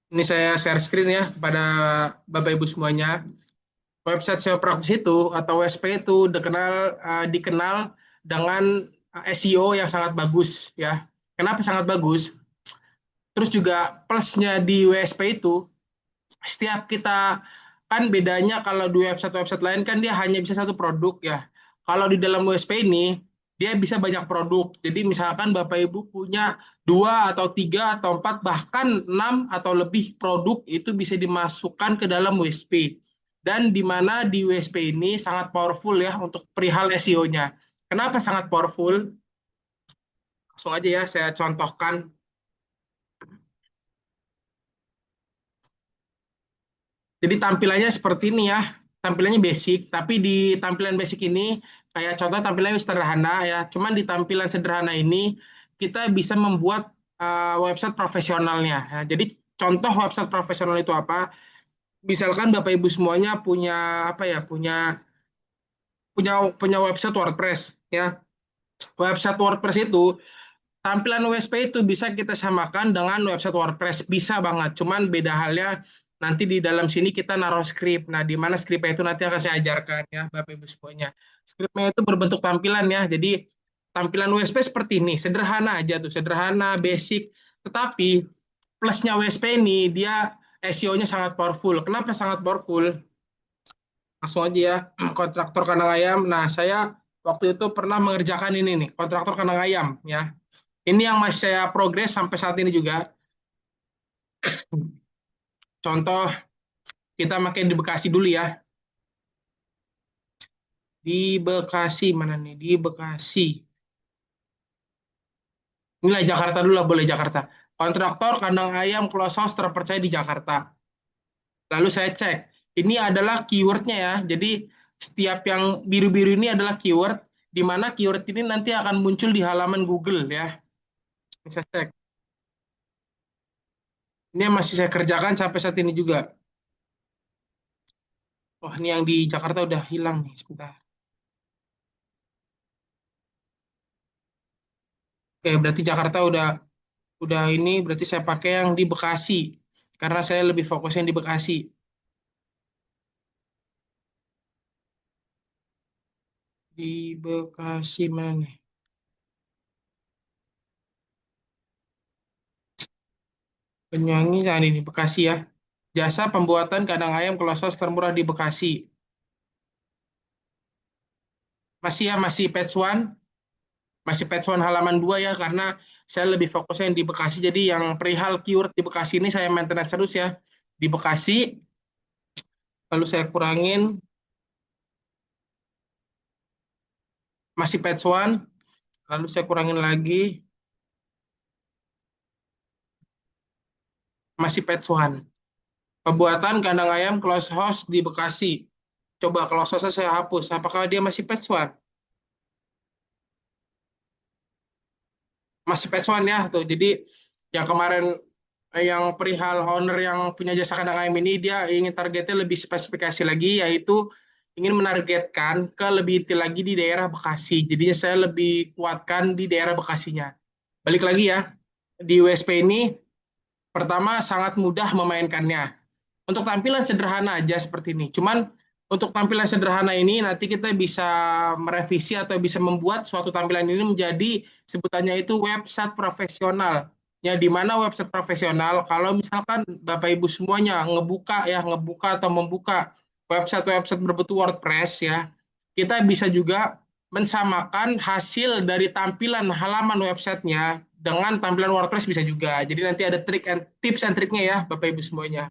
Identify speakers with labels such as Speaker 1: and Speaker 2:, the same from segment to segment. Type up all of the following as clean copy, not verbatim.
Speaker 1: Ini saya share screen ya kepada Bapak Ibu semuanya. Website SEO praktis itu atau WSP itu dikenal dengan SEO yang sangat bagus ya. Kenapa sangat bagus? Terus juga plusnya di WSP itu setiap kita kan bedanya kalau di website-website lain kan dia hanya bisa satu produk ya. Kalau di dalam WSP ini dia bisa banyak produk. Jadi misalkan Bapak Ibu punya dua atau tiga atau empat bahkan enam atau lebih produk itu bisa dimasukkan ke dalam WSP. Dan di mana di WSP ini sangat powerful ya untuk perihal SEO-nya. Kenapa sangat powerful? Langsung aja ya saya contohkan. Jadi tampilannya seperti ini ya. Tampilannya basic, tapi di tampilan basic ini kayak contoh tampilannya sederhana ya. Cuman di tampilan sederhana ini kita bisa membuat website profesionalnya. Ya. Jadi contoh website profesional itu apa? Misalkan Bapak Ibu semuanya punya apa ya? Punya punya website WordPress ya. Website WordPress itu tampilan WSP itu bisa kita samakan dengan website WordPress, bisa banget. Cuman beda halnya nanti di dalam sini kita naruh script. Nah, di mana scriptnya itu nanti akan saya ajarkan ya, Bapak Ibu semuanya. Scriptnya itu berbentuk tampilan ya. Jadi tampilan WSP seperti ini, sederhana aja tuh, sederhana, basic. Tetapi plusnya WSP ini dia SEO-nya sangat powerful. Kenapa sangat powerful? Langsung aja ya, kontraktor kandang ayam. Nah, saya waktu itu pernah mengerjakan ini nih, kontraktor kandang ayam ya. Ini yang masih saya progres sampai saat ini juga. Contoh, kita pakai di Bekasi dulu ya. Di Bekasi, mana nih? Di Bekasi. Inilah Jakarta dulu lah, boleh Jakarta. Kontraktor kandang ayam close house terpercaya di Jakarta. Lalu saya cek, ini adalah keywordnya ya. Jadi setiap yang biru-biru ini adalah keyword, di mana keyword ini nanti akan muncul di halaman Google ya. Saya cek. Ini yang masih saya kerjakan sampai saat ini juga. Wah, ini yang di Jakarta udah hilang nih, sebentar. Oke, berarti Jakarta udah ini berarti saya pakai yang di Bekasi karena saya lebih fokusnya di Bekasi. Di Bekasi mana nih? Penyanyi nah ini Bekasi ya. Jasa pembuatan kandang ayam kelosos termurah di Bekasi. Masih ya, masih patch one halaman 2 ya karena saya lebih fokusnya yang di Bekasi. Jadi yang perihal keyword di Bekasi ini saya maintenance terus ya. Di Bekasi, lalu saya kurangin masih patch one, lalu saya kurangin lagi masih patch one. Pembuatan kandang ayam close house di Bekasi. Coba close house saya hapus. Apakah dia masih patch one? Masih patch one ya tuh. Jadi yang kemarin yang perihal owner yang punya jasa kandang ayam ini dia ingin targetnya lebih spesifikasi lagi yaitu ingin menargetkan ke lebih inti lagi di daerah Bekasi. Jadinya saya lebih kuatkan di daerah Bekasinya. Balik lagi ya, di USP ini pertama sangat mudah memainkannya. Untuk tampilan sederhana aja seperti ini. Cuman untuk tampilan sederhana ini nanti kita bisa merevisi atau bisa membuat suatu tampilan ini menjadi sebutannya itu website profesional. Ya, di mana website profesional kalau misalkan Bapak Ibu semuanya ngebuka atau membuka website-website berbentuk WordPress ya, kita bisa juga mensamakan hasil dari tampilan halaman websitenya dengan tampilan WordPress bisa juga. Jadi nanti ada tips and triknya ya Bapak Ibu semuanya.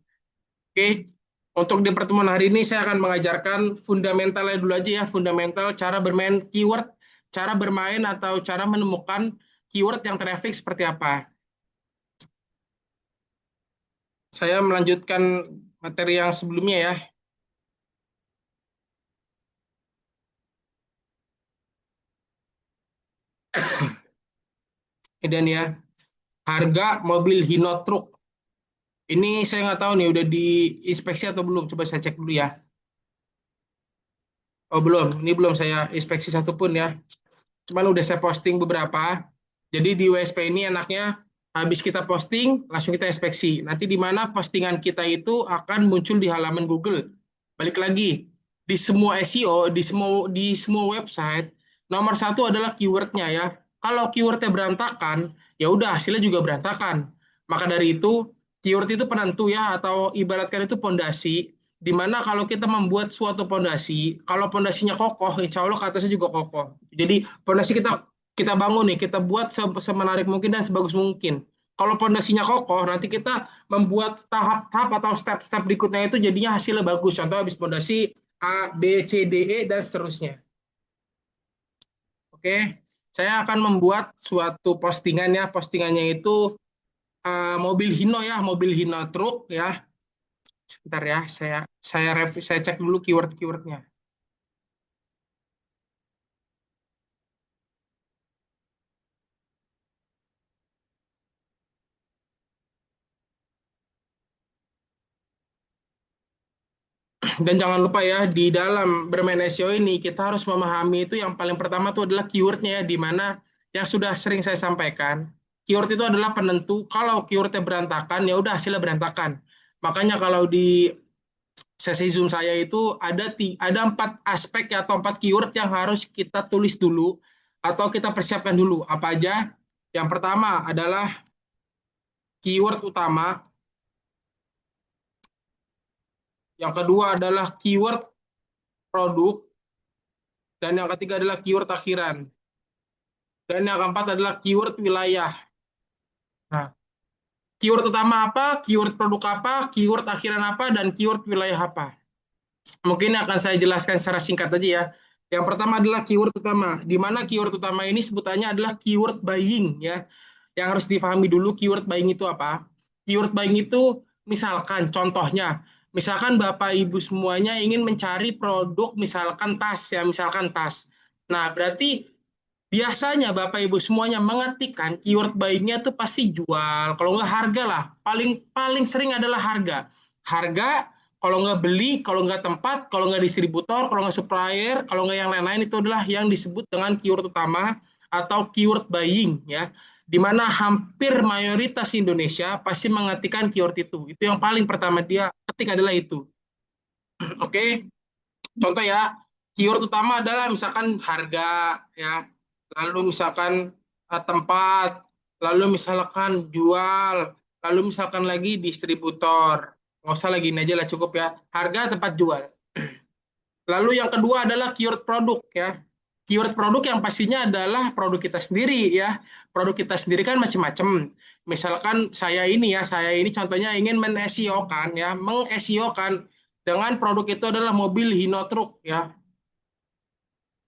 Speaker 1: Oke, untuk di pertemuan hari ini saya akan mengajarkan fundamentalnya dulu aja ya, fundamental cara bermain keyword, cara bermain atau cara menemukan keyword yang traffic seperti apa. Saya melanjutkan materi yang sebelumnya ya. Dan ya, harga mobil Hino Truk. Ini saya nggak tahu nih udah diinspeksi atau belum. Coba saya cek dulu ya. Oh belum, ini belum saya inspeksi satupun ya. Cuman udah saya posting beberapa. Jadi di WSP ini enaknya Habis kita posting, langsung kita inspeksi. Nanti di mana postingan kita itu akan muncul di halaman Google. Balik lagi, di semua SEO, di semua website, nomor satu adalah keywordnya ya. Kalau keywordnya berantakan, ya udah hasilnya juga berantakan. Maka dari itu, keyword itu penentu ya, atau ibaratkan itu pondasi. Di mana kalau kita membuat suatu pondasi, kalau pondasinya kokoh, insya Allah ke atasnya juga kokoh. Jadi pondasi kita kita bangun nih, kita buat semenarik mungkin dan sebagus mungkin. Kalau pondasinya kokoh, nanti kita membuat tahap-tahap atau step-step berikutnya itu jadinya hasilnya bagus. Contoh habis pondasi A, B, C, D, E, dan seterusnya. Oke, saya akan membuat suatu postingan ya. Postingannya itu mobil Hino ya, mobil Hino truk ya. Sebentar ya, saya cek dulu keywordnya. Dan jangan lupa ya, di dalam bermain SEO ini kita harus memahami itu yang paling pertama itu adalah keywordnya ya, di mana yang sudah sering saya sampaikan, keyword itu adalah penentu. Kalau keywordnya berantakan, ya udah hasilnya berantakan. Makanya kalau di sesi Zoom saya itu ada 4 aspek ya, atau 4 keyword yang harus kita tulis dulu atau kita persiapkan dulu. Apa aja? Yang pertama adalah keyword utama, yang kedua adalah keyword produk, dan yang ketiga adalah keyword akhiran. Dan yang keempat adalah keyword wilayah. Nah, keyword utama apa, keyword produk apa, keyword akhiran apa, dan keyword wilayah apa. Mungkin akan saya jelaskan secara singkat aja ya. Yang pertama adalah keyword utama, di mana keyword utama ini sebutannya adalah keyword buying ya. Yang harus difahami dulu keyword buying itu apa. Keyword buying itu misalkan contohnya, misalkan Bapak Ibu semuanya ingin mencari produk misalkan tas ya, misalkan tas. Nah, berarti biasanya Bapak Ibu semuanya mengetikkan keyword buying-nya tuh pasti jual, kalau nggak harga lah. Paling paling sering adalah harga. Harga, kalau nggak beli, kalau nggak tempat, kalau nggak distributor, kalau nggak supplier, kalau nggak yang lain-lain itu adalah yang disebut dengan keyword utama atau keyword buying ya. Di mana hampir mayoritas Indonesia pasti mengetikkan keyword itu. Itu yang paling pertama dia ketik adalah itu. Oke, contoh ya, keyword utama adalah misalkan harga ya, lalu misalkan tempat, lalu misalkan jual, lalu misalkan lagi distributor. Nggak usah lagi ini aja lah, cukup ya. Harga, tempat jual. Lalu yang kedua adalah keyword produk ya. Keyword produk yang pastinya adalah produk kita sendiri ya. Produk kita sendiri kan macam-macam. Misalkan saya ini contohnya ingin men-SEO kan ya, meng-SEO kan dengan produk itu adalah mobil Hino Truk ya.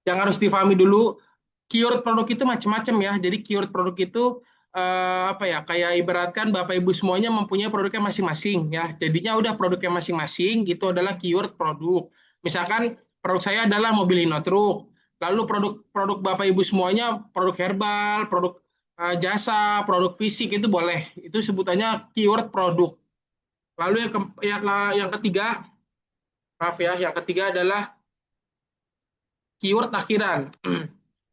Speaker 1: Yang harus difahami dulu, keyword produk itu macam-macam ya. Jadi keyword produk itu apa ya, kayak ibaratkan Bapak Ibu semuanya mempunyai produknya masing-masing ya. Jadinya udah produknya masing-masing itu adalah keyword produk. Misalkan produk saya adalah mobil Hino Truk. Lalu produk Bapak Ibu semuanya produk herbal, produk jasa, produk fisik itu boleh. Itu sebutannya keyword produk. Lalu yang ketiga, maaf ya, yang ketiga adalah keyword akhiran.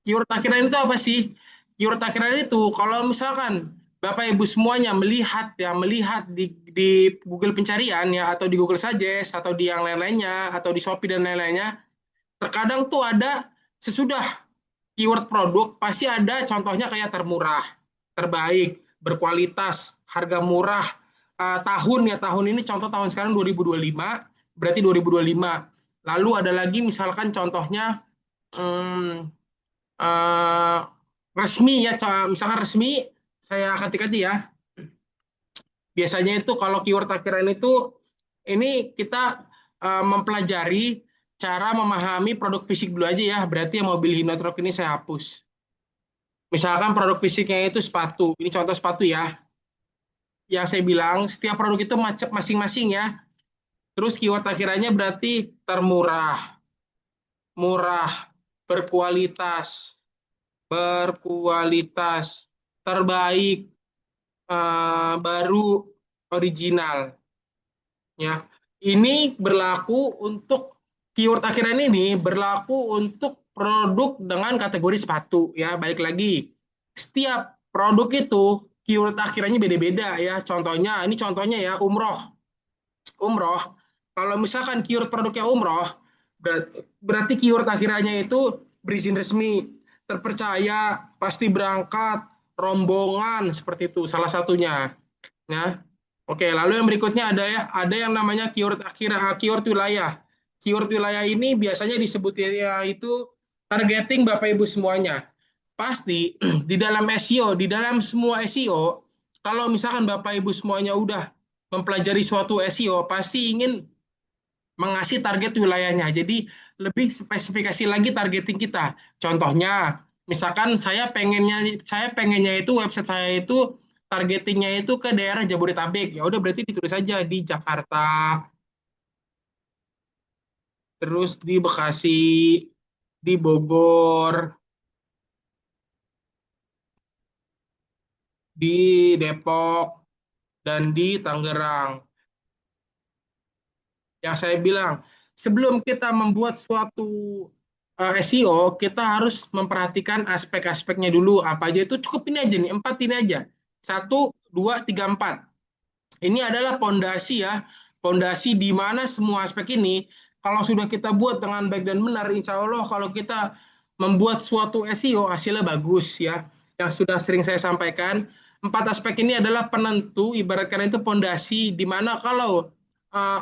Speaker 1: Keyword akhiran itu apa sih? Keyword akhiran itu kalau misalkan Bapak Ibu semuanya melihat di Google pencarian ya, atau di Google Suggest atau di yang lain-lainnya atau di Shopee dan lain-lainnya, terkadang tuh ada sesudah keyword produk pasti ada contohnya kayak termurah, terbaik, berkualitas, harga murah, tahun ini contoh tahun sekarang 2025, berarti 2025. Lalu ada lagi misalkan contohnya hmm, eh, resmi ya, misalkan resmi, saya ketik aja ya. Biasanya itu kalau keyword akhiran itu ini kita mempelajari cara memahami produk fisik dulu aja ya. Berarti yang mobil Hinotruk ini saya hapus. Misalkan produk fisiknya itu sepatu. Ini contoh sepatu ya. Yang saya bilang setiap produk itu masing-masing ya. Terus keyword akhirannya berarti termurah, murah, berkualitas, terbaik, baru, original. Ya, ini berlaku untuk keyword akhiran ini berlaku untuk produk dengan kategori sepatu. Ya, balik lagi, setiap produk itu keyword akhirannya beda-beda ya. Contohnya, ini contohnya ya, umroh. Umroh, kalau misalkan keyword produknya umroh, berarti keyword akhirannya itu berizin resmi, terpercaya, pasti berangkat, rombongan, seperti itu salah satunya. Ya. Oke, lalu yang berikutnya ada yang namanya keyword akhir, keyword wilayah. Keyword wilayah ini biasanya disebutnya itu targeting Bapak Ibu semuanya. Pasti di dalam SEO, di dalam semua SEO, kalau misalkan Bapak Ibu semuanya udah mempelajari suatu SEO, pasti ingin mengasih target wilayahnya. Jadi lebih spesifikasi lagi targeting kita. Contohnya, misalkan saya pengennya itu website saya itu targetingnya itu ke daerah Jabodetabek. Ya udah berarti ditulis saja di Jakarta, terus di Bekasi, di Bogor, di Depok, dan di Tangerang. Yang saya bilang, sebelum kita membuat suatu SEO, kita harus memperhatikan aspek-aspeknya dulu. Apa aja itu cukup ini aja nih, 4 ini aja. 1, 2, 3, 4. Ini adalah pondasi ya, pondasi di mana semua aspek ini, kalau sudah kita buat dengan baik dan benar, insya Allah kalau kita membuat suatu SEO, hasilnya bagus ya. Yang sudah sering saya sampaikan, 4 aspek ini adalah penentu, ibaratkan itu pondasi, di mana kalau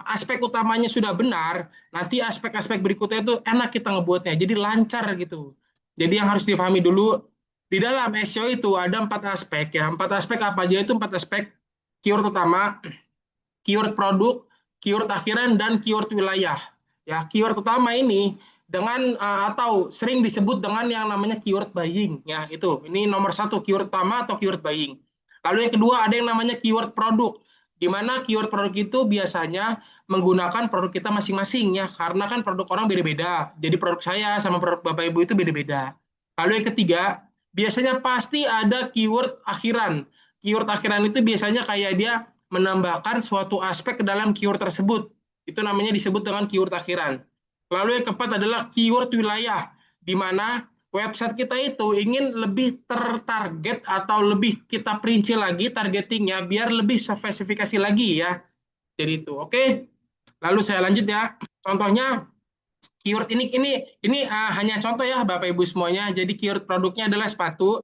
Speaker 1: aspek utamanya sudah benar, nanti aspek-aspek berikutnya itu enak kita ngebuatnya, jadi lancar gitu. Jadi yang harus difahami dulu, di dalam SEO itu ada 4 aspek ya. 4 aspek apa aja itu? 4 aspek: keyword utama, keyword produk, keyword akhiran, dan keyword wilayah. Ya, keyword utama ini dengan atau sering disebut dengan yang namanya keyword buying. Ya, itu. Ini nomor 1, keyword utama atau keyword buying. Lalu yang kedua ada yang namanya keyword produk, di mana keyword produk itu biasanya menggunakan produk kita masing-masing ya, karena kan produk orang beda-beda. Jadi produk saya sama produk Bapak Ibu itu beda-beda. Lalu yang ketiga, biasanya pasti ada keyword akhiran. Keyword akhiran itu biasanya kayak dia menambahkan suatu aspek ke dalam keyword tersebut. Itu namanya disebut dengan keyword akhiran. Lalu yang keempat adalah keyword wilayah, di mana website kita itu ingin lebih tertarget atau lebih kita perinci lagi targetingnya biar lebih spesifikasi lagi ya. Jadi itu. Oke. Lalu saya lanjut ya. Contohnya keyword ini hanya contoh ya Bapak Ibu semuanya. Jadi keyword produknya adalah sepatu.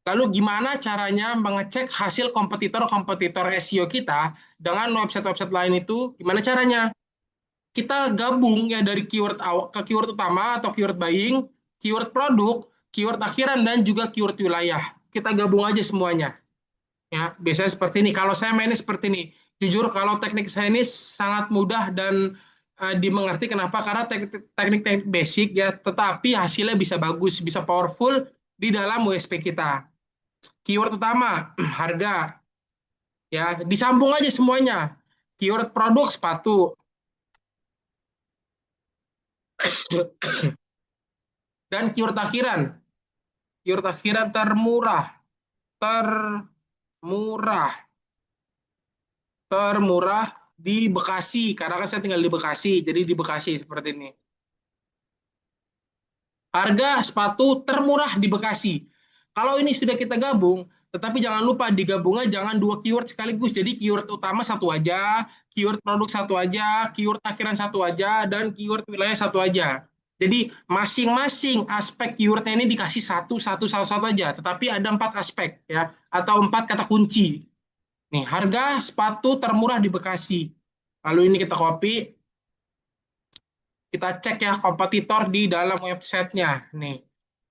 Speaker 1: Lalu gimana caranya mengecek hasil kompetitor-kompetitor SEO kita dengan website-website lain itu? Gimana caranya? Kita gabung ya dari keyword awal ke keyword utama atau keyword buying, keyword produk, keyword akhiran, dan juga keyword wilayah. Kita gabung aja semuanya. Ya, biasanya seperti ini. Kalau saya mainnya seperti ini. Jujur kalau teknik saya ini sangat mudah dan dimengerti. Kenapa? Karena teknik-teknik basic ya, tetapi hasilnya bisa bagus, bisa powerful di dalam WSP kita. Keyword utama, harga. Ya, disambung aja semuanya. Keyword produk, sepatu. Dan keyword akhiran. Keyword akhiran termurah. Termurah. Termurah di Bekasi. Karena kan saya tinggal di Bekasi. Jadi di Bekasi seperti ini. Harga sepatu termurah di Bekasi. Kalau ini sudah kita gabung, tetapi jangan lupa digabungnya jangan 2 keyword sekaligus. Jadi keyword utama satu aja, keyword produk satu aja, keyword akhiran satu aja, dan keyword wilayah satu aja. Jadi masing-masing aspek keywordnya ini dikasih satu aja, tetapi ada 4 aspek ya, atau 4 kata kunci. Nih, harga sepatu termurah di Bekasi. Lalu ini kita copy, kita cek ya kompetitor di dalam websitenya. Nih,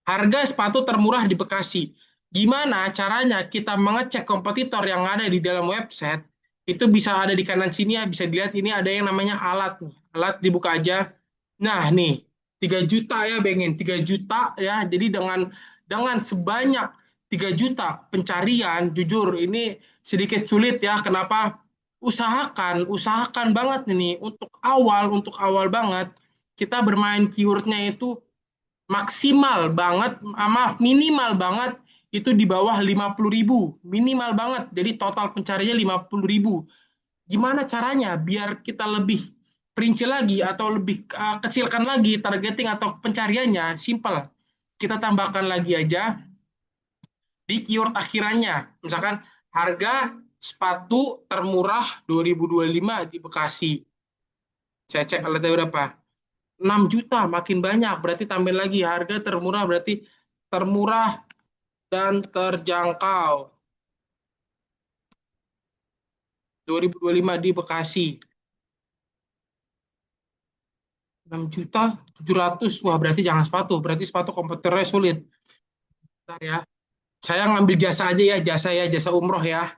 Speaker 1: harga sepatu termurah di Bekasi. Gimana caranya kita mengecek kompetitor yang ada di dalam website? Itu bisa ada di kanan sini ya, bisa dilihat ini ada yang namanya alat nih. Alat dibuka aja. Nah, nih 3 juta ya, Bengin. 3 juta ya. Jadi dengan sebanyak 3 juta pencarian, jujur ini sedikit sulit ya. Kenapa? Usahakan banget ini untuk awal banget kita bermain keywordnya itu maksimal banget, maaf minimal banget itu di bawah 50.000, minimal banget. Jadi total pencariannya 50.000. Gimana caranya biar kita lebih perinci lagi atau lebih kecilkan lagi targeting atau pencariannya? Simple. Kita tambahkan lagi aja di keyword akhirannya. Misalkan Harga sepatu termurah 2025 di Bekasi. Saya cek alatnya berapa? 6 juta, makin banyak. Berarti tambahin lagi. Harga termurah berarti termurah dan terjangkau. 2025 di Bekasi. 6.700.000. Wah, berarti jangan sepatu. Berarti sepatu komputernya sulit. Bentar ya. Saya ngambil jasa aja ya, jasa umroh ya.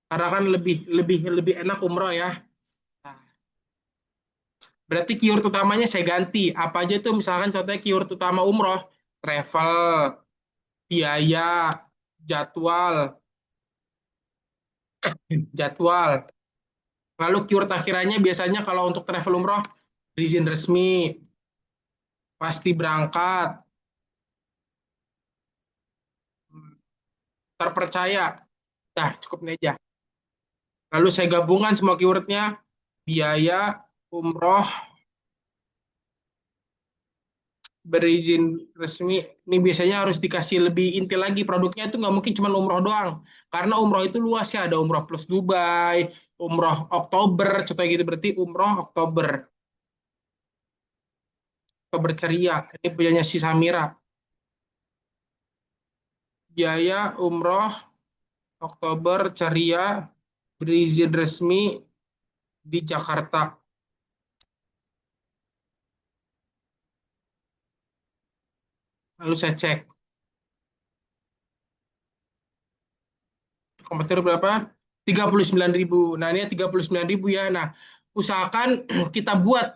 Speaker 1: Karena kan lebih lebih lebih enak umroh ya. Nah, berarti keyword utamanya saya ganti. Apa aja tuh misalkan contohnya keyword utama umroh, travel, biaya, jadwal, jadwal. Lalu keyword akhirannya biasanya kalau untuk travel umroh, izin resmi, pasti berangkat, terpercaya. Nah, cukup ini aja. Lalu saya gabungkan semua keywordnya, biaya, umroh, berizin resmi. Ini biasanya harus dikasih lebih inti lagi. Produknya itu nggak mungkin cuma umroh doang. Karena umroh itu luas ya. Ada umroh plus Dubai, umroh Oktober, contohnya gitu. Berarti umroh Oktober. Oktober ceria. Ini punyanya si Samira. Biaya umroh Oktober ceria, berizin resmi di Jakarta. Lalu saya cek. Komputer berapa? 39.000. Nah, ini 39.000 ya. Nah, usahakan kita buat.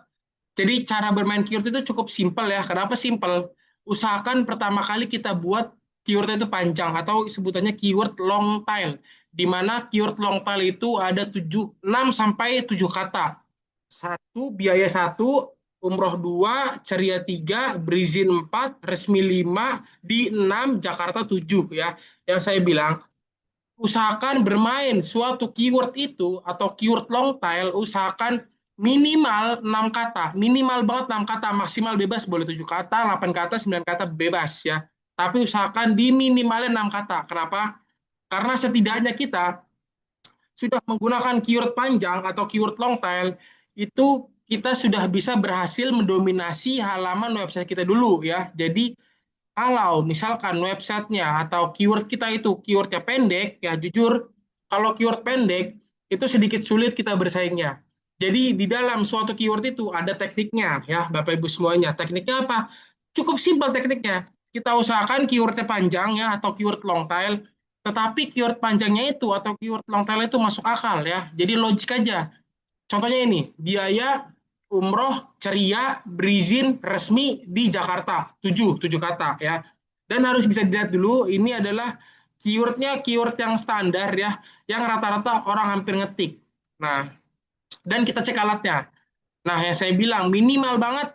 Speaker 1: Jadi cara bermain keyword itu cukup simpel ya. Kenapa simpel? Usahakan pertama kali kita buat keyword itu panjang atau sebutannya keyword long tail. Di mana keyword long tail itu ada 6 sampai 7 kata. Satu, biaya satu, umroh dua, ceria tiga, berizin empat, resmi lima, di enam, Jakarta tujuh ya. Yang saya bilang, usahakan bermain suatu keyword itu atau keyword long tail, usahakan minimal 6 kata, minimal banget 6 kata, maksimal bebas boleh 7 kata, 8 kata, 9 kata bebas ya. Tapi usahakan di minimalnya 6 kata. Kenapa? Karena setidaknya kita sudah menggunakan keyword panjang atau keyword long tail, itu kita sudah bisa berhasil mendominasi halaman website kita dulu ya. Jadi kalau misalkan websitenya atau keyword kita itu keywordnya pendek, ya jujur, kalau keyword pendek itu sedikit sulit kita bersaingnya. Jadi di dalam suatu keyword itu ada tekniknya ya, Bapak Ibu semuanya. Tekniknya apa? Cukup simpel tekniknya. Kita usahakan keywordnya panjang ya atau keyword long tail, tetapi keyword panjangnya itu atau keyword long tail itu masuk akal ya. Jadi logik aja. Contohnya ini, biaya umroh ceria berizin resmi di Jakarta. 7 kata ya. Dan harus bisa dilihat dulu, ini adalah keywordnya keyword yang standar ya, yang rata-rata orang hampir ngetik. Nah, dan kita cek alatnya. Nah, yang saya bilang minimal banget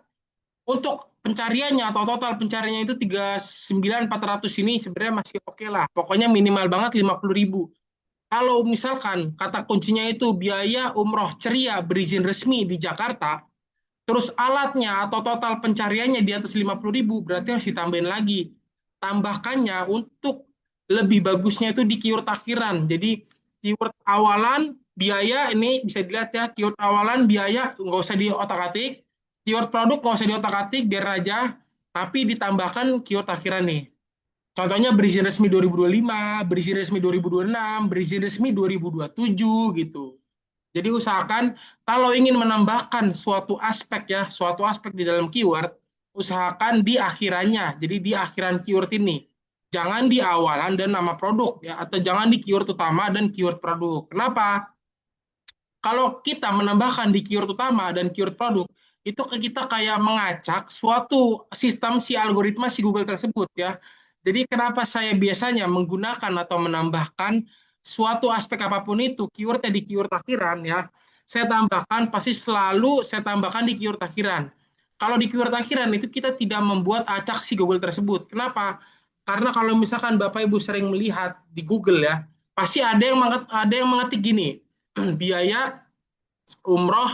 Speaker 1: untuk pencariannya atau total pencariannya itu 39.400 ini sebenarnya masih oke lah. Pokoknya minimal banget 50.000. Kalau misalkan kata kuncinya itu biaya umroh ceria berizin resmi di Jakarta, terus alatnya atau total pencariannya di atas 50.000, berarti harus ditambahin lagi. Tambahkannya untuk lebih bagusnya itu di keyword akhiran. Jadi keyword awalan biaya ini bisa dilihat ya, keyword awalan biaya nggak usah diotak-atik, keyword produk nggak usah diotak-atik, biar aja, tapi ditambahkan keyword akhiran nih. Contohnya berizin resmi 2025, berizin resmi 2026, berizin resmi 2027 gitu. Jadi usahakan kalau ingin menambahkan suatu aspek ya, suatu aspek di dalam keyword, usahakan di akhirannya. Jadi di akhiran keyword ini. Jangan di awalan dan nama produk ya, atau jangan di keyword utama dan keyword produk. Kenapa? Kalau kita menambahkan di keyword utama dan keyword produk, itu kita kayak mengacak suatu sistem si algoritma si Google tersebut ya. Jadi kenapa saya biasanya menggunakan atau menambahkan suatu aspek apapun itu keywordnya di keyword akhiran ya. Saya tambahkan pasti selalu saya tambahkan di keyword akhiran. Kalau di keyword akhiran itu kita tidak membuat acak si Google tersebut. Kenapa? Karena kalau misalkan Bapak Ibu sering melihat di Google ya, pasti ada yang mengetik gini, biaya umroh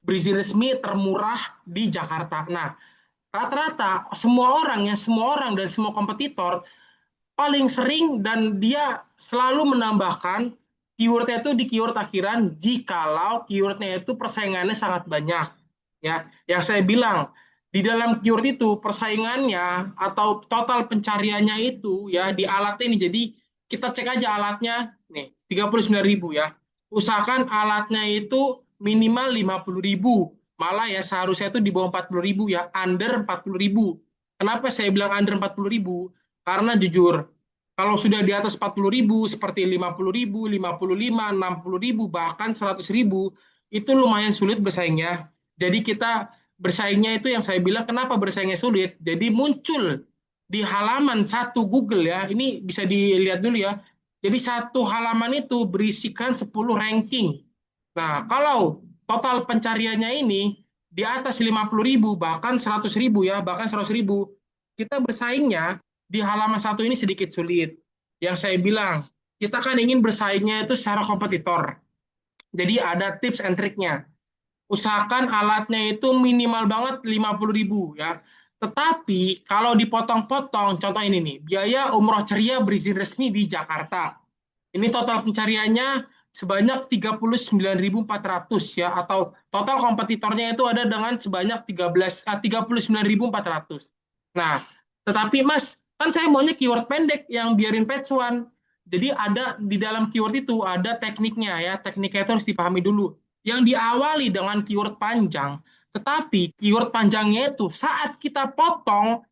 Speaker 1: berizin resmi termurah di Jakarta. Nah, rata-rata semua orang dan semua kompetitor paling sering dan dia selalu menambahkan keywordnya itu di keyword akhiran jikalau keywordnya itu persaingannya sangat banyak. Ya, yang saya bilang di dalam keyword itu persaingannya atau total pencariannya itu ya di alat ini. Jadi kita cek aja alatnya nih 39.000 ya. Usahakan alatnya itu minimal 50.000. Malah ya seharusnya itu di bawah 40.000 ya, under 40.000. Kenapa saya bilang under 40.000? Karena jujur kalau sudah di atas 40.000 seperti 50.000, 55, 60.000, bahkan 100.000 itu lumayan sulit bersaingnya. Jadi kita bersaingnya itu yang saya bilang kenapa bersaingnya sulit. Jadi muncul di halaman satu Google ya, ini bisa dilihat dulu ya. Jadi satu halaman itu berisikan 10 ranking. Nah, kalau total pencariannya ini di atas 50.000, bahkan 100.000 ya, bahkan 100.000, kita bersaingnya di halaman satu ini sedikit sulit. Yang saya bilang, kita kan ingin bersaingnya itu secara kompetitor. Jadi ada tips and triknya. Usahakan alatnya itu minimal banget 50.000 ya. Tetapi kalau dipotong-potong, contoh ini nih, biaya umroh ceria berizin resmi di Jakarta. Ini total pencariannya sebanyak 39.400 ya, atau total kompetitornya itu ada dengan sebanyak 39.400. Nah, tetapi Mas, kan saya maunya keyword pendek yang biarin page one. Jadi ada di dalam keyword itu ada tekniknya ya, tekniknya itu harus dipahami dulu. Yang diawali dengan keyword panjang, tetapi keyword panjangnya itu saat kita potong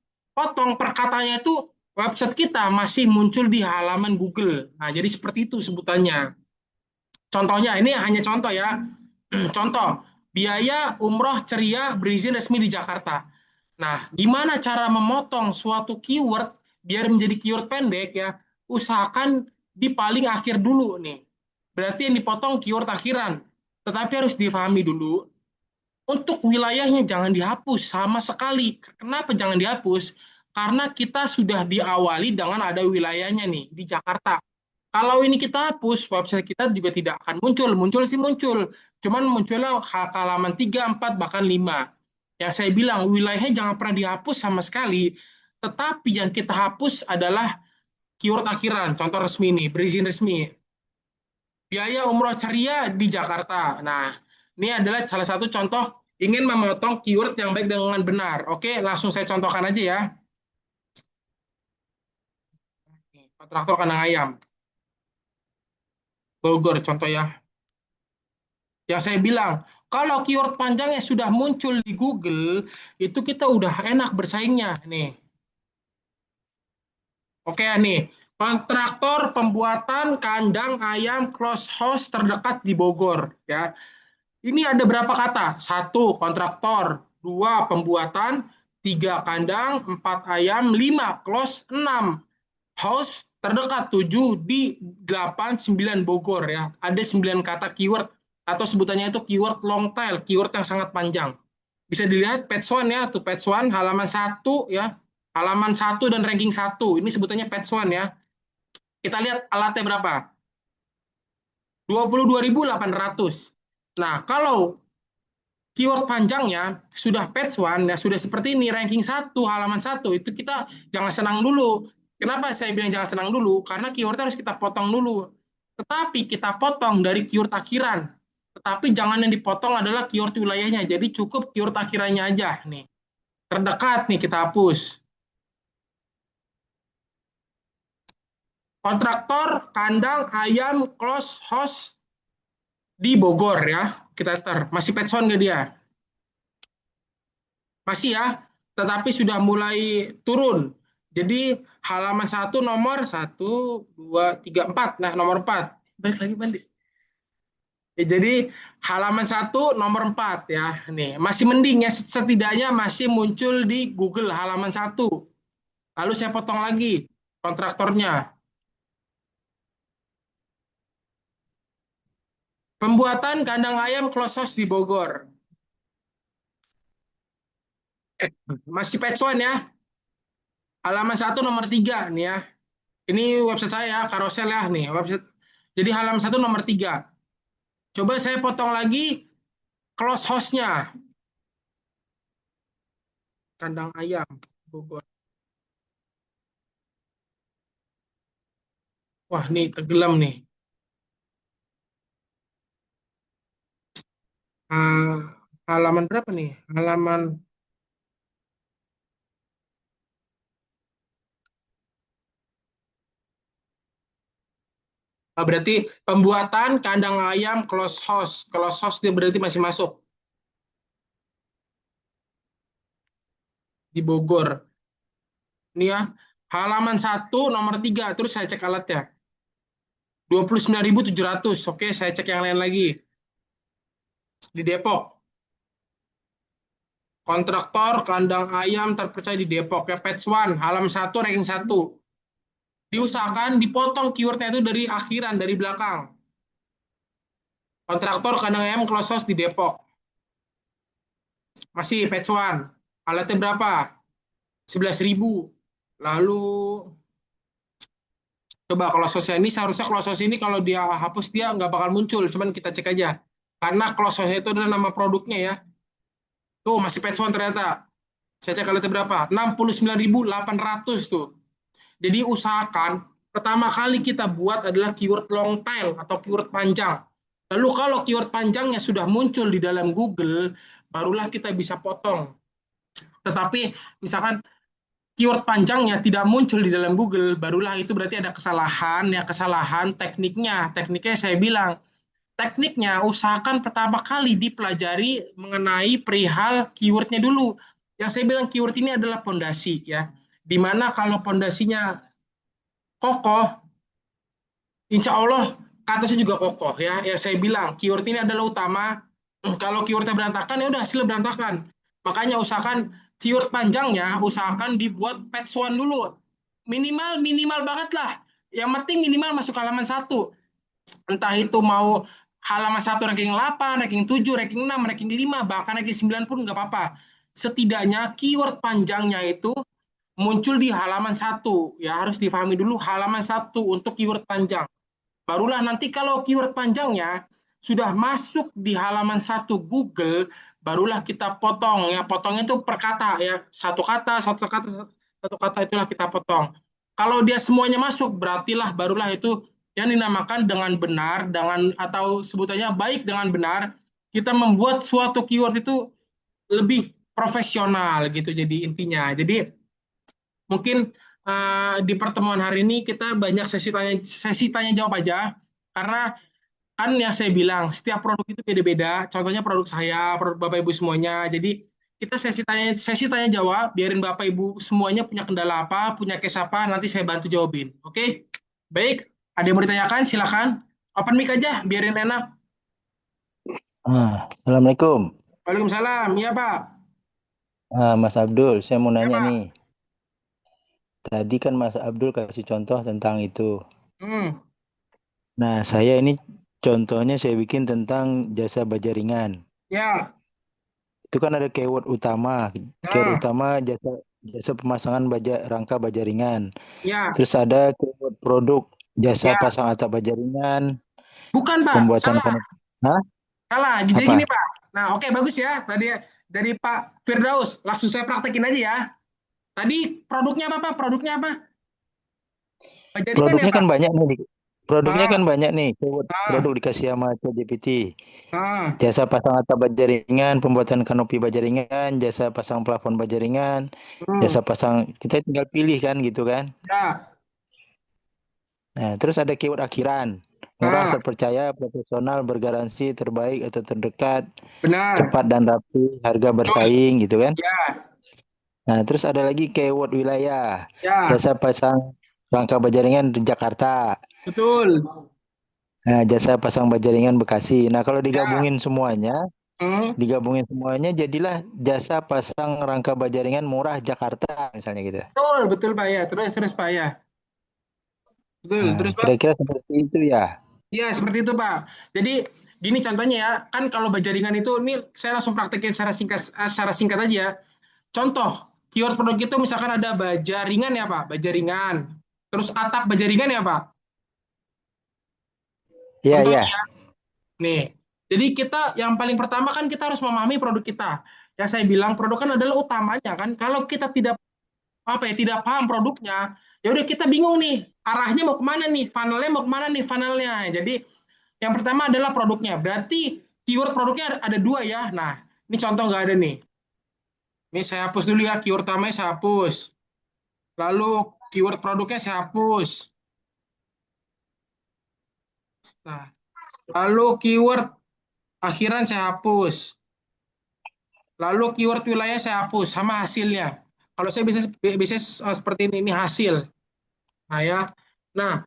Speaker 1: perkataannya itu website kita masih muncul di halaman Google. Nah, jadi seperti itu sebutannya. Contohnya, ini hanya contoh ya. Contoh, biaya umroh ceria berizin resmi di Jakarta. Nah, gimana cara memotong suatu keyword biar menjadi keyword pendek ya? Usahakan di paling akhir dulu nih. Berarti yang dipotong keyword akhiran. Tetapi harus difahami dulu, untuk wilayahnya jangan dihapus sama sekali. Kenapa jangan dihapus? Karena kita sudah diawali dengan ada wilayahnya nih di Jakarta. Kalau ini kita hapus, website kita juga tidak akan muncul. Muncul sih muncul. Cuman munculnya halaman 3, 4, bahkan 5. Yang saya bilang, wilayahnya jangan pernah dihapus sama sekali. Tetapi yang kita hapus adalah keyword akhiran. Contoh resmi nih, berizin resmi. Biaya umroh ceria di Jakarta. Nah, ini adalah salah satu contoh ingin memotong keyword yang baik dengan benar. Oke, langsung saya contohkan aja ya. Kontraktor kandang ayam, Bogor contoh ya. Yang saya bilang, kalau keyword panjangnya sudah muncul di Google, itu kita udah enak bersaingnya nih. Oke nih, kontraktor pembuatan kandang ayam close house terdekat di Bogor ya. Ini ada berapa kata? Satu, kontraktor. Dua, pembuatan. Tiga, kandang. Empat, ayam. Lima, close. Enam, house terdekat. Tujuh, di 8, 9 Bogor ya. Ada 9 kata keyword atau sebutannya itu keyword long tail, keyword yang sangat panjang. Bisa dilihat page one ya, tuh page one halaman satu ya. Halaman satu dan ranking satu. Ini sebutannya page one ya. Kita lihat alatnya berapa? 22.800. Nah, kalau keyword panjangnya sudah page one ya sudah seperti ini ranking satu halaman satu itu kita jangan senang dulu. Kenapa saya bilang jangan senang dulu? Karena keyword harus kita potong dulu. Tetapi kita potong dari keyword akhiran. Tetapi jangan yang dipotong adalah keyword wilayahnya. Jadi cukup keyword akhirannya aja nih. Terdekat nih kita hapus. Kontraktor kandang ayam close house di Bogor ya. Kita enter. Masih page one nggak dia? Masih ya, tetapi sudah mulai turun. Jadi halaman satu nomor satu, dua, tiga, empat. Nah, nomor empat. Balik lagi, Bandi. Ya, jadi halaman satu nomor empat ya. Nih, masih mending ya, setidaknya masih muncul di Google halaman satu. Lalu saya potong lagi kontraktornya. Pembuatan kandang ayam close house di Bogor. Masih page one ya. Halaman satu nomor tiga nih ya. Ini website saya, Carousel ya nih. Website. Jadi halaman satu nomor tiga. Coba saya potong lagi close host-nya. Kandang ayam, Bogor. Wah, nih tenggelam nih. Ah, halaman berapa nih? Halaman berarti pembuatan kandang ayam close house. Close house dia berarti masih masuk di Bogor. Ini ya, halaman 1 nomor 3. Terus saya cek alatnya. 29.700. Oke, saya cek yang lain lagi. Di Depok. Kontraktor kandang ayam terpercaya di Depok. Ya, Patch One, halaman 1, ranking 1. Diusahakan dipotong keywordnya itu dari akhiran, dari belakang. Kontraktor kandang ayam close house di Depok. Masih Patch One. Alatnya berapa? 11.000. Lalu coba kalau sosial ini seharusnya kalau sosial ini kalau dia hapus dia nggak bakal muncul, cuman kita cek aja. Karena kalau sosial itu adalah nama produknya ya. Tuh masih patch one ternyata. Saya cek kalau itu berapa? 69.800 tuh. Jadi usahakan pertama kali kita buat adalah keyword long tail atau keyword panjang. Lalu kalau keyword panjangnya sudah muncul di dalam Google, barulah kita bisa potong. Tetapi misalkan keyword panjangnya tidak muncul di dalam Google, barulah itu berarti ada kesalahan, ya kesalahan tekniknya. Tekniknya saya bilang, tekniknya usahakan pertama kali dipelajari mengenai perihal keywordnya dulu. Yang saya bilang keyword ini adalah pondasi ya. Dimana kalau pondasinya kokoh, insya Allah kata juga kokoh ya. Ya saya bilang keyword ini adalah utama. Kalau keywordnya berantakan ya udah hasilnya berantakan. Makanya usahakan keyword panjangnya usahakan dibuat patch one dulu. Minimal minimal banget lah. Yang penting minimal masuk halaman 1. Entah itu mau halaman 1 ranking 8, ranking 7, ranking 6, ranking 5, bahkan ranking 9 pun nggak apa-apa. Setidaknya keyword panjangnya itu muncul di halaman 1. Ya harus difahami dulu halaman 1 untuk keyword panjang. Barulah nanti kalau keyword panjangnya sudah masuk di halaman 1 Google, barulah kita potong ya. Potongnya itu per kata ya. Satu kata itulah kita potong. Kalau dia semuanya masuk, berartilah barulah itu yang dinamakan dengan benar, dengan atau sebutannya baik dengan benar, kita membuat suatu keyword itu lebih profesional gitu jadi intinya. Jadi mungkin di pertemuan hari ini kita banyak sesi tanya jawab aja karena kan yang saya bilang setiap produk itu beda-beda. Contohnya produk saya, produk Bapak Ibu semuanya. Jadi kita sesi tanya jawab, biarin Bapak Ibu semuanya punya kendala apa, punya case apa, nanti saya bantu jawabin. Oke? Baik, ada yang mau ditanyakan? Silakan. Open mic aja, biarin enak.
Speaker 2: Assalamualaikum.
Speaker 1: Waalaikumsalam. Iya, Pak.
Speaker 2: Mas Abdul, saya mau
Speaker 1: Ya,
Speaker 2: nanya nih.
Speaker 1: Pak.
Speaker 2: Tadi kan Mas Abdul kasih contoh tentang itu.
Speaker 1: Hmm.
Speaker 2: Nah, saya ini contohnya saya bikin tentang jasa baja ringan.
Speaker 1: Ya.
Speaker 2: Itu kan ada keyword utama. Keyword
Speaker 1: Nah.
Speaker 2: utama jasa jasa pemasangan rangka baja ringan.
Speaker 1: Ya.
Speaker 2: Terus ada keyword produk jasa
Speaker 1: Ya.
Speaker 2: pasang atap baja ringan,
Speaker 1: Bukan, Pak.
Speaker 2: pembuatan
Speaker 1: Salah.
Speaker 2: kanop. Hah?
Speaker 1: Salah, jadi
Speaker 2: Apa?
Speaker 1: gini Pak. Nah, oke bagus ya. Tadi dari Pak Firdaus, langsung saya praktekin aja ya. Tadi produknya apa Pak? Produknya apa? Jaringan ya
Speaker 2: Produknya
Speaker 1: Pak?
Speaker 2: kan banyak nih. Produknya
Speaker 1: Ah,
Speaker 2: kan banyak nih. Keyword produk
Speaker 1: ah,
Speaker 2: dikasih sama ChatGPT.
Speaker 1: ah.
Speaker 2: Jasa pasang atap baja ringan, pembuatan kanopi baja ringan, jasa pasang plafon baja ringan,
Speaker 1: Hmm.
Speaker 2: jasa pasang, kita tinggal pilih kan gitu kan.
Speaker 1: Ya.
Speaker 2: Nah, terus ada keyword akhiran. Murah,
Speaker 1: Ah,
Speaker 2: terpercaya, profesional, bergaransi, terbaik atau terdekat,
Speaker 1: benar.
Speaker 2: cepat dan rapi, harga
Speaker 1: Betul.
Speaker 2: bersaing gitu kan.
Speaker 1: Ya,
Speaker 2: Nah, terus ada lagi keyword wilayah.
Speaker 1: ya.
Speaker 2: Jasa pasang rangka baja ringan di Jakarta.
Speaker 1: Betul.
Speaker 2: Nah, jasa pasang baja ringan Bekasi. Nah, kalau
Speaker 1: Ya. Hmm.
Speaker 2: digabungin semuanya jadilah jasa pasang rangka baja ringan murah Jakarta misalnya gitu.
Speaker 1: Betul, betul Pak ya. Terus Pak ya. Betul.
Speaker 2: Nah,
Speaker 1: Terus Pak.
Speaker 2: kira-kira seperti itu ya.
Speaker 1: Iya, seperti itu, Pak. Jadi, gini contohnya ya, kan kalau bajaringan itu, ini saya langsung praktekin secara singkat aja. Contoh, keyword produk itu misalkan ada baja ringan ya, Pak. Baja ringan. Terus atap baja ringan ya, Pak.
Speaker 2: Iya,
Speaker 1: Contohnya
Speaker 2: iya.
Speaker 1: ya, nih. Jadi kita yang paling pertama kan kita harus memahami produk kita. Yang saya bilang produk kan adalah utamanya kan. Kalau kita tidak apa ya, tidak paham produknya, ya udah kita bingung nih. Arahnya mau kemana nih? Funnelnya mau kemana nih funnelnya? Jadi yang pertama adalah produknya. Berarti keyword produknya ada dua ya. Nah, ini contoh nggak ada nih. Ini saya hapus dulu ya, keyword utamanya saya hapus. Lalu keyword produknya saya hapus. Nah, lalu keyword akhiran saya hapus. Lalu keyword wilayah saya hapus sama hasilnya. Kalau saya bisnis seperti ini hasil. Nah ya. Nah,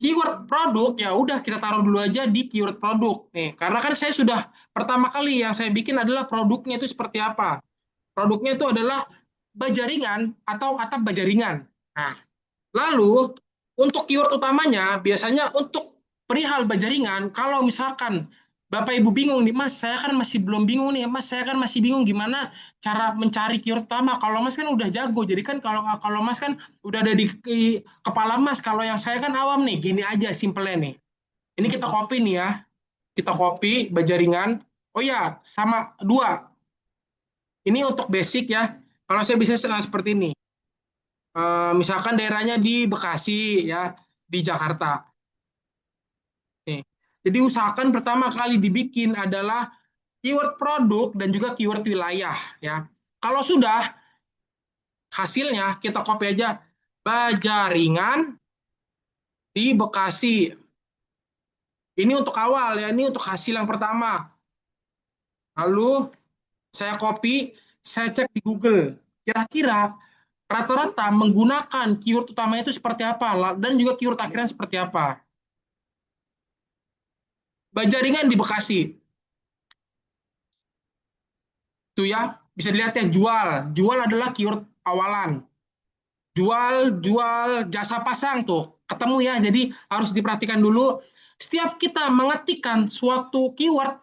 Speaker 1: keyword produk ya udah kita taruh dulu aja di keyword produk. Nih, karena kan saya sudah pertama kali yang saya bikin adalah produknya itu seperti apa. Produknya itu adalah bajaringan atau atap bajaringan. Nah, lalu untuk keyword utamanya biasanya untuk perihal bajaringan, kalau misalkan Bapak Ibu bingung nih, Mas, saya kan masih belum bingung nih, Mas, saya kan masih bingung gimana cara mencari keyword utama. Kalau Mas kan udah jago, jadi kan kalau kalau Mas kan udah ada di kepala Mas. Kalau yang saya kan awam nih, gini aja simpelnya nih. Ini kita copy nih ya, kita copy bajaringan. Oh ya, sama dua. Ini untuk basic ya. Kalau saya bisa seperti ini. Misalkan daerahnya di Bekasi ya, di Jakarta. Nih. Jadi usahakan pertama kali dibikin adalah keyword produk dan juga keyword wilayah ya. Kalau sudah hasilnya kita copy aja Bajaringan di Bekasi. Ini untuk awal ya, ini untuk hasil yang pertama. Lalu saya copy, saya cek di Google. Kira-kira rata-rata menggunakan keyword utamanya itu seperti apa dan juga keyword akhirnya seperti apa. Bajaringan di Bekasi. Itu ya, bisa dilihat ya jual. Jual adalah keyword awalan. Jual, jual, jasa pasang tuh. Ketemu ya, jadi harus diperhatikan dulu. Setiap kita mengetikkan suatu keyword,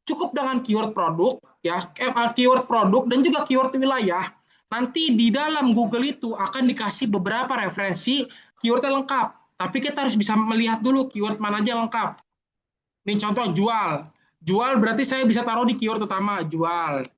Speaker 1: cukup dengan keyword produk, ya, keyword produk dan juga keyword wilayah. Nanti di dalam Google itu akan dikasih beberapa referensi keywordnya lengkap. Tapi kita harus bisa melihat dulu keyword mana aja lengkap. Ini contoh jual. Jual berarti saya bisa taruh di keyword utama, jual.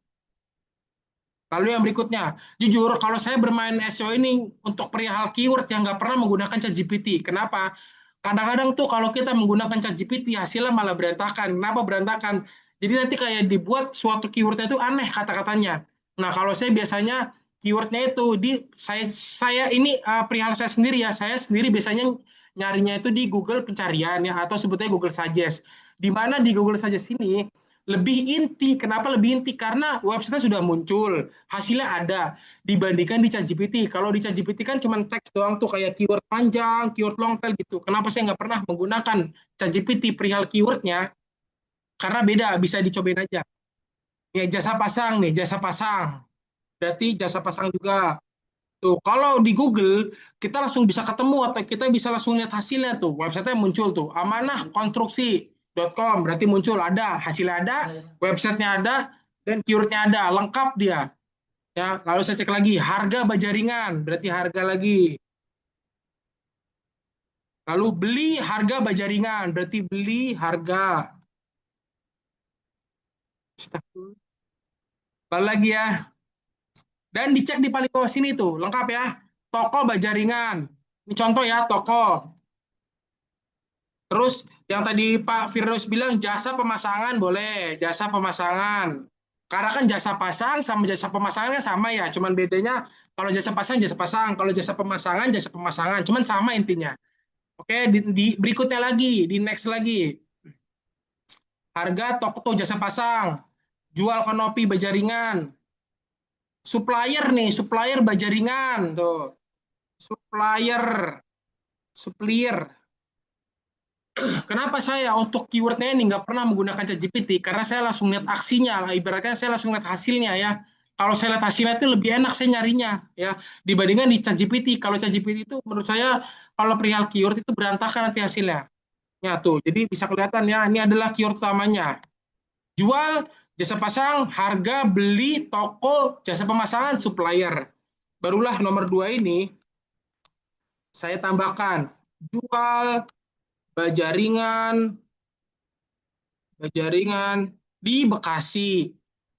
Speaker 1: Lalu yang berikutnya, jujur kalau saya bermain SEO ini untuk perihal keyword yang nggak pernah menggunakan ChatGPT. Kenapa? Kadang-kadang tuh kalau kita menggunakan ChatGPT hasilnya malah berantakan. Kenapa berantakan? Jadi nanti kayak dibuat suatu keywordnya itu aneh kata-katanya. Nah kalau saya biasanya keywordnya itu di saya ini perihal saya sendiri ya. Saya sendiri biasanya nyarinya itu di Google pencarian ya atau sebutnya Google Suggest. Di mana di Google Suggest ini lebih inti. Kenapa lebih inti? Karena website sudah muncul, hasilnya ada dibandingkan di ChatGPT. Kalau di ChatGPT kan cuma teks doang tuh kayak keyword panjang, keyword long tail gitu. Kenapa saya nggak pernah menggunakan ChatGPT perihal keywordnya? Karena beda, bisa dicobain aja. Ya jasa pasang nih, jasa pasang. Berarti jasa pasang juga. Tuh, kalau di Google kita langsung bisa ketemu atau kita bisa langsung lihat hasilnya tuh. Website-nya muncul tuh. Amanahkonstruksi.com berarti muncul ada, hasilnya ada, websitenya ada, dan keywordnya ada, lengkap dia. Ya, lalu saya cek lagi harga bajaringan, berarti harga lagi. Lalu beli harga bajaringan, berarti beli harga. Lalu lagi ya. Dan dicek di paling bawah sini tuh, lengkap ya. Toko bajaringan. Ini contoh ya, toko. Terus yang tadi Pak Firdaus bilang jasa pemasangan boleh, jasa pemasangan. Karena kan jasa pasang sama jasa pemasangan kan sama ya, cuman bedanya kalau jasa pasang, kalau jasa pemasangan, cuman sama intinya. Oke, di berikutnya lagi, di next lagi. Harga toko jasa pasang, jual kanopi bajaringan, supplier nih, supplier bajaringan tuh, supplier, supplier. Kenapa saya untuk keywordnya ini nggak pernah menggunakan ChatGPT? Karena saya langsung lihat aksinya, ibaratnya saya langsung lihat hasilnya ya. Kalau saya lihat hasilnya itu lebih enak saya nyarinya ya dibandingkan di ChatGPT. Kalau ChatGPT itu menurut saya kalau perihal keyword itu berantakan nanti hasilnya. Ya tuh, jadi bisa kelihatan ya ini adalah keyword utamanya. Jual, jasa pasang, harga, beli, toko, jasa pemasangan, supplier. Barulah nomor dua ini saya tambahkan jual, bajaringan, jaringan di Bekasi.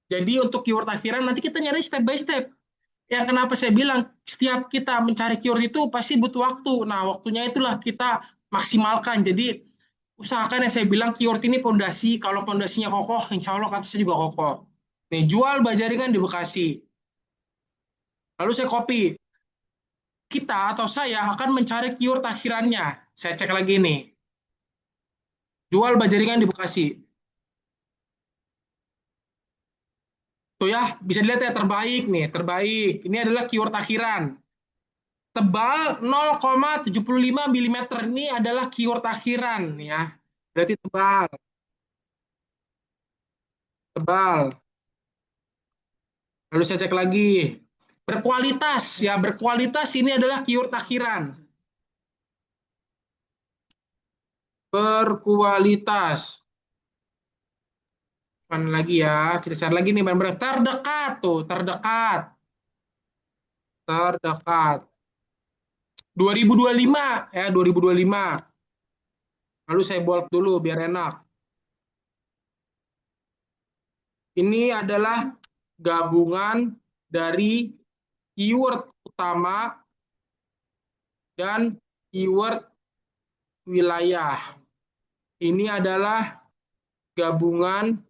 Speaker 1: Jadi untuk keyword akhiran nanti kita nyari step by step. Yang kenapa saya bilang setiap kita mencari keyword itu pasti butuh waktu. Nah, waktunya itulah kita maksimalkan. Jadi Usahakan yang saya bilang keyword ini pondasi. Kalau pondasinya kokoh, insya Allah kasusnya juga kokoh. Nih, jual bajaringan di Bekasi. Lalu saya copy. Kita atau saya akan mencari keyword akhirannya. Saya cek lagi nih. Jual bajaringan di Bekasi. Tuh ya, bisa dilihat ya terbaik nih, terbaik. Ini adalah keyword akhiran. Tebal 0,75 mm ini adalah keyword akhiran ya. Berarti tebal, tebal. Lalu saya cek lagi. Berkualitas ya, berkualitas ini adalah keyword akhiran. Berkualitas. Mana lagi ya? Kita cari lagi nih benar terdekat tuh, terdekat. Terdekat. 2025 ya, 2025. Lalu saya bold dulu biar enak. Ini adalah gabungan dari keyword utama dan keyword wilayah. Ini adalah gabungan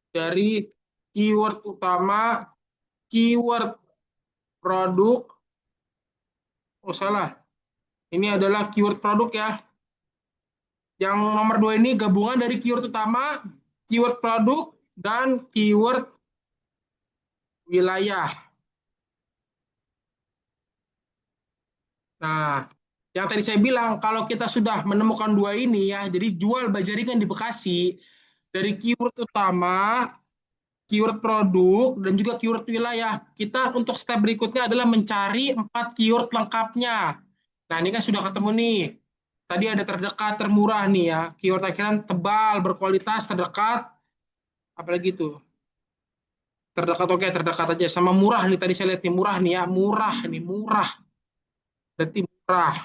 Speaker 1: dari keyword utama, keyword produk. Oh salah, ini adalah keyword produk ya. Yang nomor 2 ini gabungan dari keyword utama, keyword produk, dan keyword wilayah. Nah, yang tadi saya bilang, kalau kita sudah menemukan dua ini ya, jadi jual bajaringan di Bekasi, dari keyword utama, keyword produk, dan juga keyword wilayah. Kita untuk step berikutnya adalah mencari 4 keyword lengkapnya. Nah, ini kan sudah ketemu nih. Tadi ada terdekat, termurah nih ya. Keyword akhiran tebal, berkualitas, terdekat. Apalagi itu? Terdekat, oke, terdekat aja. Sama murah nih, tadi saya lihat nih, murah nih ya. Murah nih, murah. Berarti murah.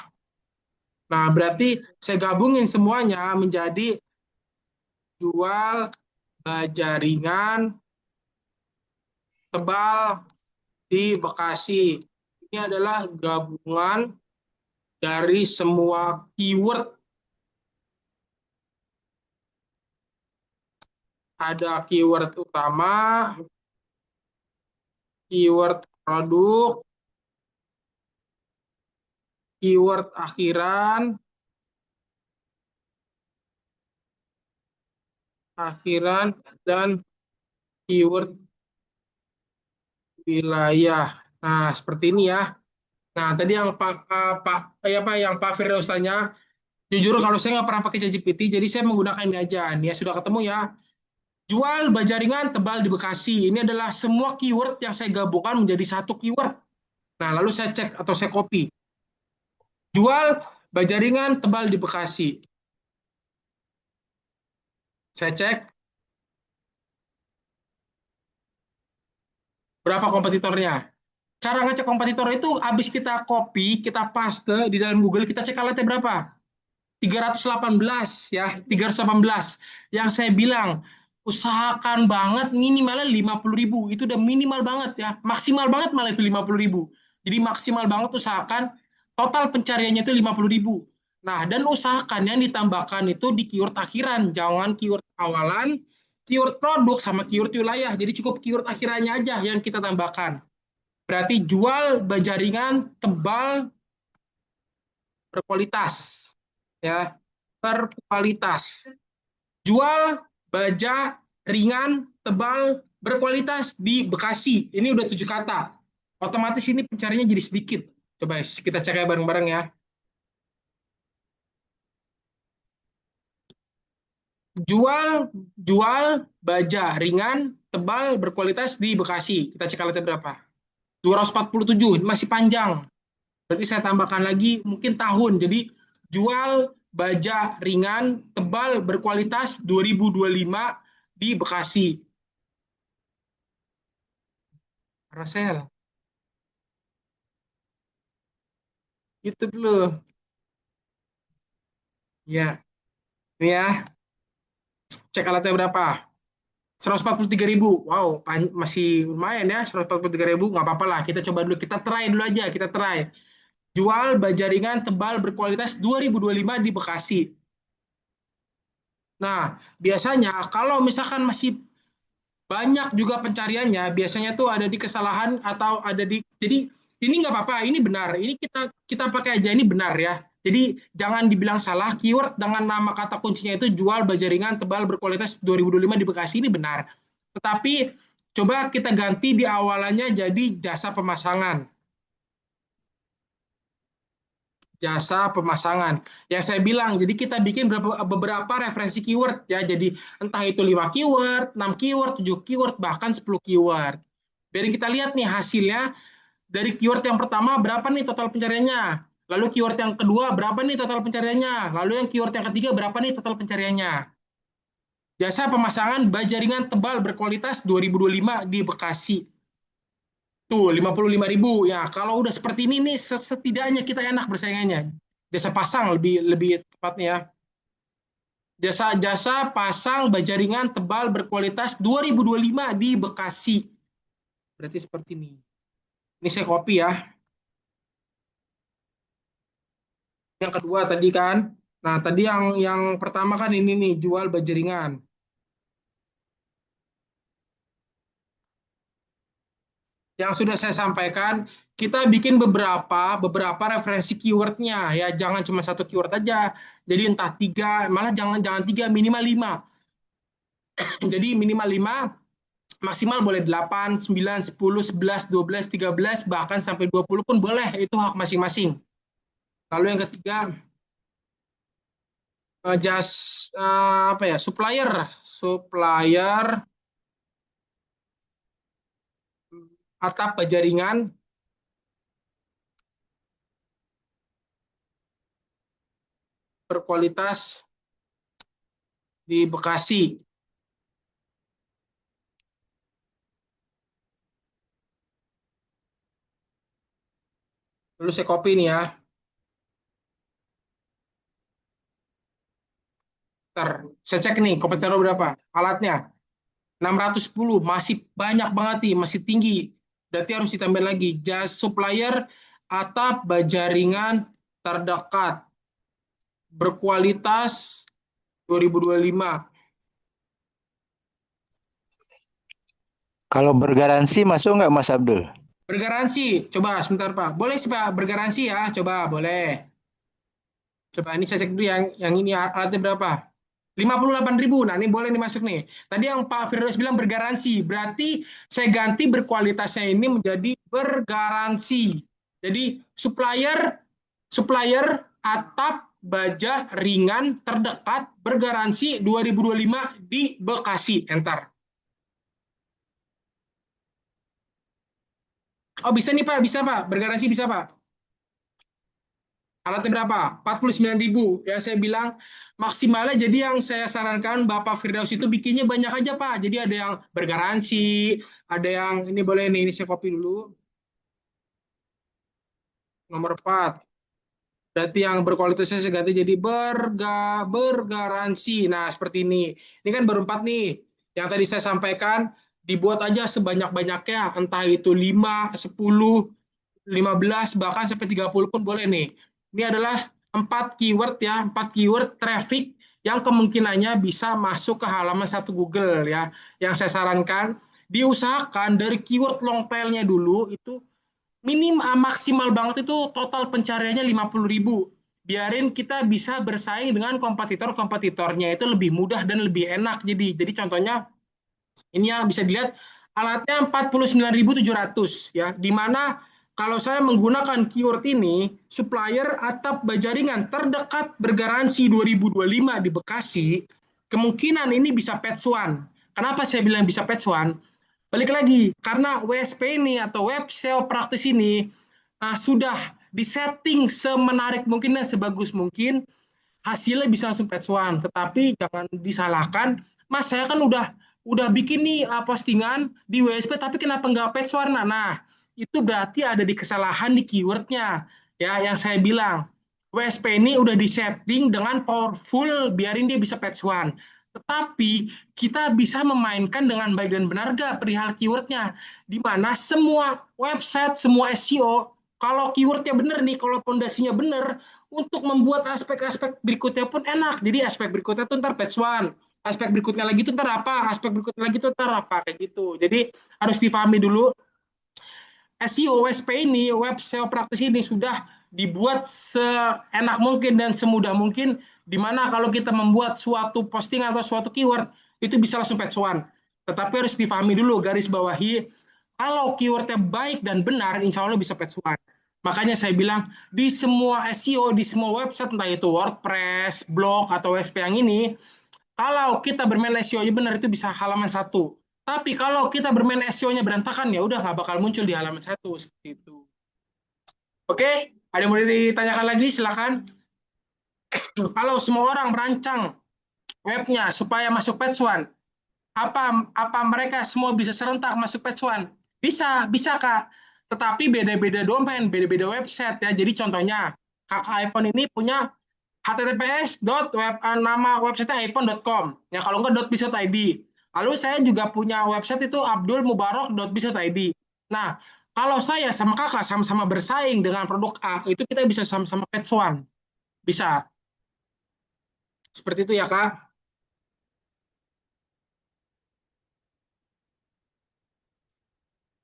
Speaker 1: Nah, berarti saya gabungin semuanya menjadi jual jaringan tebal di Bekasi. Ini adalah gabungan dari semua keyword. Ada keyword utama, keyword produk, keyword akhiran, dan keyword wilayah. Nah, seperti ini ya. Nah, tadi yang Pak Firdaus tanya, jujur kalau saya nggak pernah pakai ChatGPT, jadi saya menggunakan ini aja. Ini ya sudah ketemu ya. Jual bajaringan tebal di Bekasi. Ini adalah semua keyword yang saya gabungkan menjadi satu keyword. Nah, lalu saya cek atau saya copy. Jual bajaringan tebal di Bekasi. Saya cek berapa kompetitornya. Cara ngecek kompetitor itu habis kita copy, kita paste di dalam Google, kita cek alatnya berapa. 318 ya, 318. Yang saya bilang, usahakan banget minimalnya 50.000. Itu udah minimal banget ya. Maksimal banget malah itu 50.000. Jadi maksimal banget usahakan total pencariannya itu 50.000. Nah, dan usahakan yang ditambahkan itu di keyword akhiran, jangan keyword awalan, keyword produk sama keyword wilayah. Jadi cukup keyword akhirannya aja yang kita tambahkan. Berarti jual bajaringan tebal berkualitas ya, berkualitas. Jual baja ringan tebal berkualitas di Bekasi. Ini udah 7 kata. Otomatis ini pencarinya jadi sedikit. Coba kita cek ya bareng-bareng ya. Jual jual baja ringan tebal berkualitas di Bekasi. Kita cek alatnya berapa? 247, masih panjang. Berarti saya tambahkan lagi mungkin tahun. Jadi jual baja ringan tebal berkualitas 2025 di Bekasi. Rasel. Itu dulu. Ya, ini ya. Cek alatnya berapa? 143.000. Wow, masih lumayan ya. 143.000 nggak apa-apa lah. Kita coba dulu. Kita try dulu aja. Kita try. jual baja ringan tebal berkualitas 2025 di Bekasi. Nah, biasanya kalau misalkan masih banyak juga pencariannya, biasanya tuh ada di kesalahan atau ada di, jadi ini nggak apa-apa, ini benar, ini kita kita pakai aja, ini benar ya. Jadi jangan dibilang salah, keyword dengan nama kata kuncinya itu jual baja ringan tebal berkualitas 2025 di Bekasi, ini benar. Tetapi coba kita ganti di awalannya jadi jasa pemasangan. Jasa pemasangan. Yang saya bilang, jadi kita bikin beberapa referensi keyword ya. Jadi entah itu 5 keyword, 6 keyword, 7 keyword, bahkan 10 keyword. Biar kita lihat nih hasilnya dari keyword yang pertama berapa nih total pencariannya. Lalu keyword yang kedua berapa nih total pencariannya. Lalu yang keyword yang ketiga berapa nih total pencariannya. Jasa pemasangan baja ringan tebal berkualitas 2025 di Bekasi. Tuh, 55.000 ya. Kalau udah seperti ini nih setidaknya kita enak bersaingannya. Jasa pasang lebih lebih tepatnya ya. Jasa-jasa pasang baja ringan tebal berkualitas 2025 di Bekasi. Berarti seperti ini. Ini saya copy ya. Yang kedua tadi kan. Nah, tadi yang pertama kan ini nih, jual baja ringan. Yang sudah saya sampaikan, kita bikin beberapa referensi keywordnya ya, jangan cuma satu keyword aja. Jadi entah tiga, malah jangan jangan tiga, minimal lima. Jadi minimal lima, maksimal boleh 8, 9, 10, 11, 12, 13, bahkan sampai 20 pun boleh, itu hak masing-masing. Lalu yang ketiga, apa ya, supplier, supplier atap baja ringan berkualitas di Bekasi. Lalu saya copy nih ya. Ntar, saya cek nih kompetitor berapa. Alatnya 610, masih banyak banget nih, masih tinggi. Berarti harus ditambah lagi. Jas supplier atap baja ringan terdekat berkualitas 2025.
Speaker 2: Kalau bergaransi masuk nggak Mas Abdul?
Speaker 1: Bergaransi. Coba sebentar Pak. Boleh sih Pak, bergaransi ya. Coba boleh. Coba ini saya cek dulu yang ini alatnya berapa? 58.000. Nah, ini boleh nih masuk nih. Tadi yang Pak Firdaus bilang bergaransi. Berarti saya ganti berkualitasnya ini menjadi bergaransi. Jadi supplier supplier atap baja ringan terdekat bergaransi 2025 di Bekasi. Enter. Oh, bisa nih Pak, bisa Pak. Bergaransi bisa Pak. Alatnya berapa? 49.000. Ya saya bilang maksimalnya, jadi yang saya sarankan Bapak Firdaus itu bikinnya banyak aja Pak. Jadi ada yang bergaransi, ada yang ini boleh nih, ini saya copy dulu. Nomor 4. Berarti yang berkualitasnya saya ganti jadi bergaransi. Nah, seperti ini. Ini kan baru 4 nih. Yang tadi saya sampaikan dibuat aja sebanyak-banyaknya, entah itu 5, 10, 15, bahkan sampai 30 pun boleh nih. Ini adalah 4 keyword ya, 4 keyword traffic yang kemungkinannya bisa masuk ke halaman satu Google ya. Yang saya sarankan diusahakan dari keyword long tail-nya dulu itu maksimal banget itu total pencariannya 50.000. Biarin kita bisa bersaing dengan kompetitor-kompetitornya itu lebih mudah dan lebih enak. Jadi contohnya ini yang bisa dilihat alatnya 49.700 ya, di mana kalau saya menggunakan keyword ini, supplier atap baja ringan terdekat bergaransi 2025 di Bekasi, kemungkinan ini bisa patch one. Kenapa saya bilang bisa patch one? Balik lagi, karena WSP ini atau web SEO praktis ini sudah disetting semenarik mungkin dan sebagus mungkin, hasilnya bisa langsung patch one. Tetapi jangan disalahkan, Mas saya kan udah bikin nih postingan di WSP tapi kenapa nggak patch warna? Nah, itu berarti ada di kesalahan di keywordnya. Ya, yang saya bilang, WSP ini udah disetting dengan powerful, biarin dia bisa patch one. Tetapi kita bisa memainkan dengan baik dan benar gak perihal keywordnya. Di mana semua website, semua SEO Kalau keywordnya benar nih, kalau fondasinya benar, untuk membuat aspek-aspek berikutnya pun enak. Jadi aspek berikutnya tuh ntar page one, aspek berikutnya lagi tuh ntar apa, aspek berikutnya lagi tuh ntar apa, kayak gitu. Jadi harus difahami dulu SEO WSP ini, web SEO praktis ini sudah dibuat seenak mungkin dan semudah mungkin, di mana kalau kita membuat suatu posting atau suatu keyword itu bisa langsung page one. Tetapi harus difahami dulu, garis bawahi, kalau keywordnya baik dan benar, insya Allah bisa page one. Makanya saya bilang di semua SEO, di semua website, entah itu WordPress, blog atau WSP yang ini, kalau kita bermain SEO-nya benar itu bisa halaman satu. Tapi kalau kita bermain SEO-nya berantakan ya udah nggak bakal muncul di halaman satu seperti itu. Oke, ada yang mau ditanyakan lagi? Silakan. Kalau semua orang merancang webnya supaya masuk page one, apa mereka semua bisa serentak masuk page one? Bisa, bisa Kak. Tetapi beda-beda domain, beda-beda website ya. Jadi contohnya, kakak iPhone ini punya https nama website iphone.com ya, kalau enggak .biz.id. Lalu saya juga punya website itu abdulmubarok.biz.id. Nah, kalau saya sama kakak sama-sama bersaing dengan produk A, itu kita bisa sama-sama page one. Bisa. Seperti itu ya, Kak.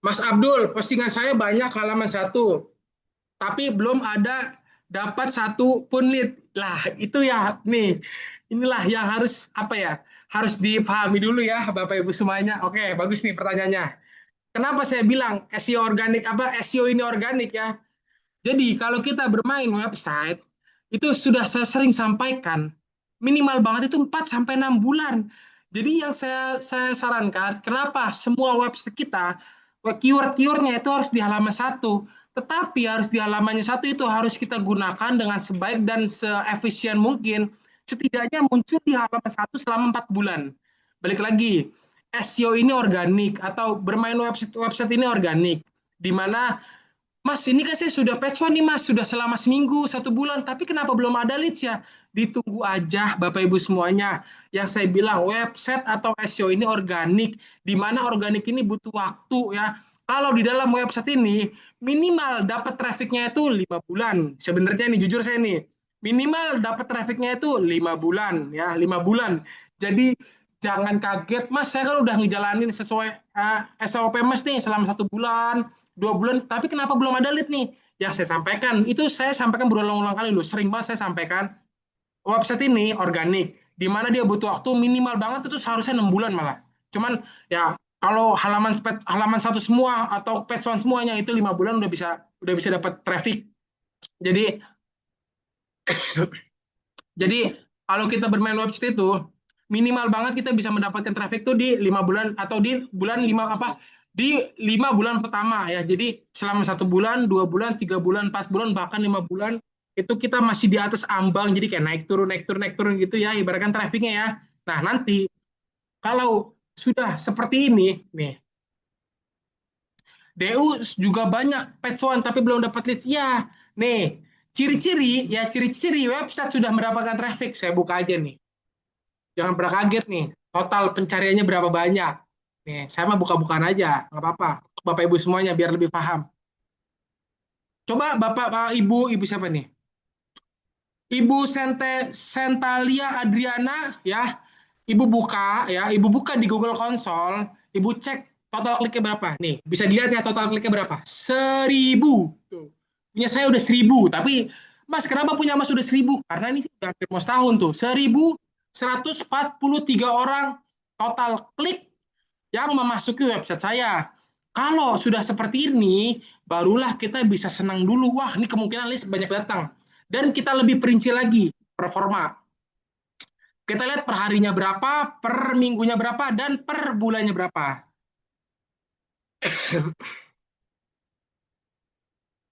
Speaker 1: Mas Abdul, postingan saya banyak halaman satu, tapi belum ada dapat satu pun lead. Lah, itu ya, nih. Inilah yang harus apa ya? Harus dipahami dulu ya, Bapak Ibu semuanya. Oke, bagus nih pertanyaannya. Kenapa saya bilang SEO organik, apa SEO ini organik ya? Jadi kalau kita bermain website, itu sudah saya sering sampaikan, minimal banget itu 4 sampai 6 bulan. Jadi yang saya sarankan, kenapa semua website kita keyword-keywordnya itu harus di halaman satu, tetapi harus di halamannya satu itu harus kita gunakan dengan sebaik dan seefisien mungkin, setidaknya muncul di halaman satu selama 4 bulan. Balik lagi, SEO ini organik atau bermain website ini organik, di mana Mas, ini kan saya sudah patch one nih Mas, sudah selama seminggu, 1 bulan, tapi kenapa belum ada leads ya? Ditunggu aja Bapak Ibu semuanya. Yang saya bilang website atau SEO ini organik, di mana organik ini butuh waktu ya. Kalau di dalam website ini minimal dapat trafficnya itu 5 bulan. Sebenarnya nih jujur saya nih, minimal dapat trafficnya itu 5 bulan ya, 5 bulan. Jadi jangan kaget Mas, saya kan udah ngejalanin sesuai SOP Mas nih selama 1 bulan, 2 bulan, tapi kenapa belum ada lead nih? Yang saya sampaikan, itu saya sampaikan berulang-ulang kali loh, sering banget saya sampaikan, website ini organik, di mana dia butuh waktu minimal banget itu seharusnya 6 bulan malah. Cuman ya kalau halaman satu semua atau page one semuanya itu 5 bulan udah bisa dapat traffic. Jadi jadi kalau kita bermain website itu minimal banget kita bisa mendapatkan traffic tuh di 5 bulan atau di bulan 5 apa di 5 bulan pertama ya. Jadi selama 1 bulan, 2 bulan, 3 bulan, 4 bulan, bahkan 5 bulan itu kita masih di atas ambang. Jadi kayak naik turun, naik turun, naik turun gitu ya. Ibaratkan trafficnya ya. Nah nanti kalau sudah seperti ini nih, DU juga banyak page one tapi belum dapat leads. Ya, nih ciri-ciri website sudah mendapatkan traffic. Saya buka aja nih. Jangan pernah kaget nih, total pencariannya berapa banyak. Nih, saya mah buka-bukaan aja, nggak apa-apa. Untuk Bapak Ibu semuanya biar lebih paham. Coba Ibu siapa nih? Ibu Sentalia Adriana ya. Ibu buka di Google Console, Ibu cek total kliknya berapa. Nih, bisa dilihat ya total kliknya berapa? 1.000. Tuh. Punya saya udah 1.000, tapi Mas, kenapa punya Mas udah 1.000? Karena ini sudah hampir mau setahun tuh. 1.143 orang total klik yang memasuki website saya. Kalau sudah seperti ini, barulah kita bisa senang dulu. Wah, ini kemungkinan list banyak datang. Dan kita lebih perinci lagi performa. Kita lihat per harinya berapa, per minggunya berapa, dan per bulannya berapa.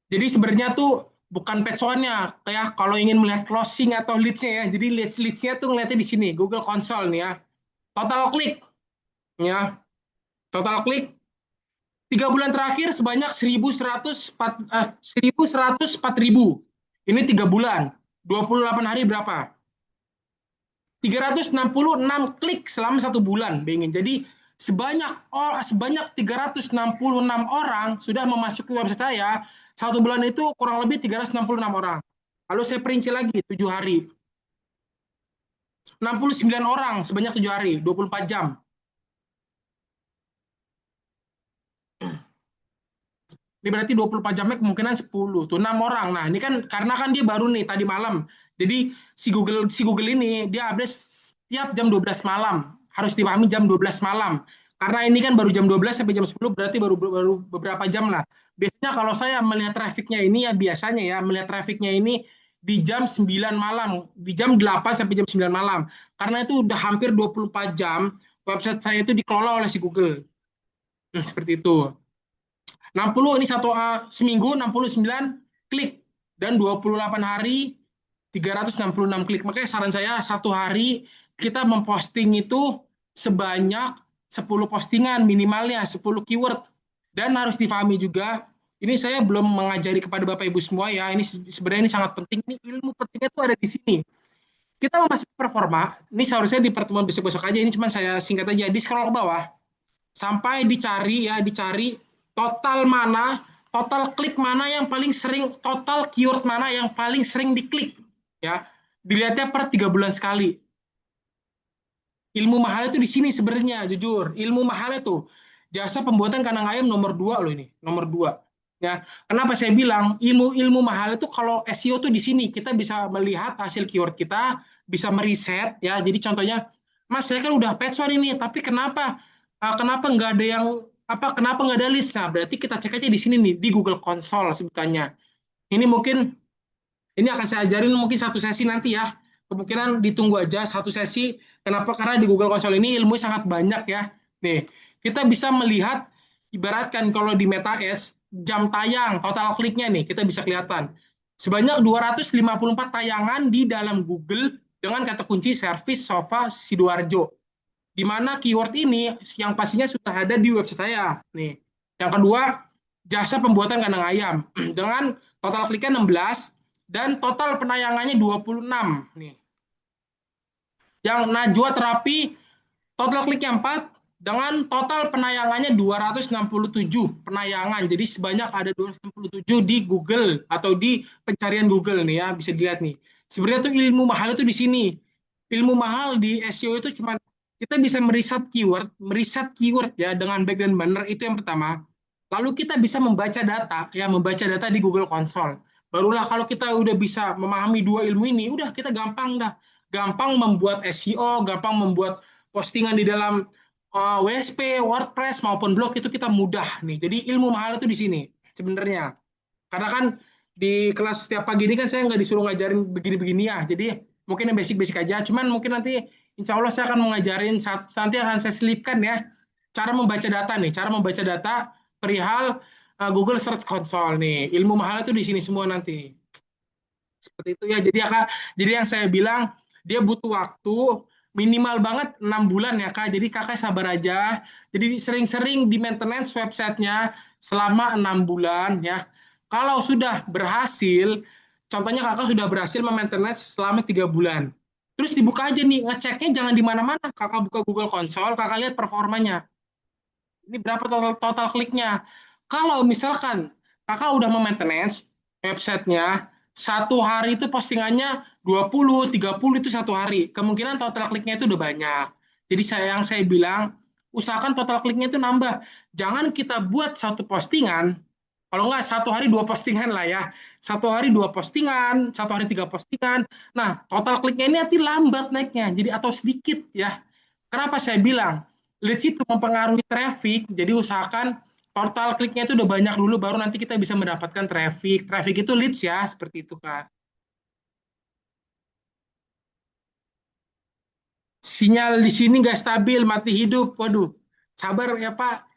Speaker 1: Jadi sebenarnya tuh bukan page one-nya, kayak kalau ingin melihat closing atau leads-nya ya. Jadi leads-nya tuh ngeliatnya di sini, Google Console nih ya. Total klik, ya. Total klik 3 bulan terakhir sebanyak 1.104.000. Ini 3 bulan. 28 hari berapa? 366 klik selama 1 bulan, Bengin. Jadi sebanyak 366 orang sudah memasuki website saya Satu bulan itu kurang lebih 366 orang. Lalu saya perinci lagi 7 hari. 69 orang sebanyak 7 hari, 24 jam. Ini berarti 24 jamnya kemungkinan 10 tuh 6 orang. Nah, ini kan karena kan dia baru nih tadi malam. Jadi si Google ini dia update setiap jam 12 malam. Harus dipahami jam 12 malam. Karena ini kan baru jam 12 sampai jam 10 berarti baru beberapa jam lah. Biasanya kalau saya melihat trafiknya ini ya biasanya ya melihat trafiknya ini di jam 9 malam, di jam 8 sampai jam 9 malam. Karena itu udah hampir 24 jam website saya itu dikelola oleh si Google. Seperti itu. 60 ini seminggu 69 klik dan 28 hari 366 klik. Makanya saran saya satu hari kita memposting itu sebanyak 10 postingan minimalnya 10 keyword dan harus difahami juga ini saya belum mengajari kepada Bapak Ibu semua ya. Ini sebenarnya ini sangat penting. Ini ilmu pentingnya itu ada di sini. Kita memasuki performa. Ini seharusnya di pertemuan besok-besok aja. Ini cuma saya singkat aja. Di scroll ke bawah sampai dicari total klik mana yang paling sering, total keyword mana yang paling sering diklik ya. Dilihatnya per 3 bulan sekali. Ilmu mahal itu di sini sebenarnya, jujur. Ilmu mahal itu jasa pembuatan kandang ayam nomor 2 loh ini, nomor 2. Ya, kenapa saya bilang ilmu mahal itu kalau SEO tuh di sini kita bisa melihat hasil keyword kita, bisa meriset ya. Jadi contohnya, Mas saya kan udah pet store ini, tapi kenapa nggak ada yang kenapa nggak ada list? Nah, berarti kita cek aja di sini nih di Google Console sebutannya. Ini mungkin ini akan saya ajarin mungkin satu sesi nanti ya. Kemungkinan ditunggu aja satu sesi. Kenapa? Karena di Google Console ini ilmu sangat banyak ya. Nih, kita bisa melihat ibaratkan kalau di Meta Ads jam tayang total kliknya nih kita bisa kelihatan. Sebanyak 254 tayangan di dalam Google dengan kata kunci servis sofa Sidoarjo di mana keyword ini yang pastinya sudah ada di website saya. Nih. Yang kedua, jasa pembuatan kandang ayam dengan total kliknya 16 dan total penayangannya 26 nih. Yang Najwa terapi total kliknya 4 dengan total penayangannya 267 penayangan. Jadi sebanyak ada 267 di Google atau di pencarian Google nih ya, bisa dilihat nih. Sebenarnya tuh ilmu mahal itu di sini. Ilmu mahal di SEO itu cuma kita bisa meriset keyword ya dengan baik dan benar itu yang pertama. Lalu kita bisa membaca data di Google Console. Barulah kalau kita udah bisa memahami dua ilmu ini, udah kita gampang dah. Gampang membuat SEO, gampang membuat postingan di dalam WSP, WordPress maupun blog itu kita mudah nih. Jadi ilmu mahal itu di sini sebenarnya. Karena kan di kelas setiap pagi ini kan saya nggak disuruh ngajarin begini-begini ya. Jadi mungkin yang basic-basic aja. Cuman mungkin nanti insya Allah saya akan mengajarin, nanti akan saya selipkan ya cara membaca data nih, cara membaca data perihal Google Search Console nih. Ilmu mahal itu di sini semua nanti. Seperti itu ya. Jadi yang saya bilang dia butuh waktu minimal banget 6 bulan ya Kak. Jadi Kakak sabar aja. Jadi sering-sering di maintenance websitenya selama 6 bulan ya. Kalau sudah berhasil, contohnya Kakak sudah berhasil memaintenance selama 3 bulan. Terus dibuka aja nih, ngeceknya jangan di mana-mana. Kakak buka Google Console, Kakak lihat performanya. Ini berapa total kliknya. Kalau misalkan Kakak udah memaintenance websitenya, satu hari itu postingannya 20, 30 itu satu hari. Kemungkinan total kliknya itu udah banyak. Jadi yang saya bilang, usahakan total kliknya itu nambah. Jangan kita buat satu postingan, kalau nggak satu hari dua postingan lah ya. Satu hari dua postingan, satu hari tiga postingan. Nah, total kliknya ini nanti lambat naiknya, jadi atau sedikit ya. Kenapa saya bilang? Leads itu mempengaruhi traffic, jadi usahakan total kliknya itu udah banyak dulu, baru nanti kita bisa mendapatkan traffic. Traffic itu leads ya, seperti itu Kak. Sinyal di sini nggak stabil, mati hidup. Waduh, sabar ya Pak.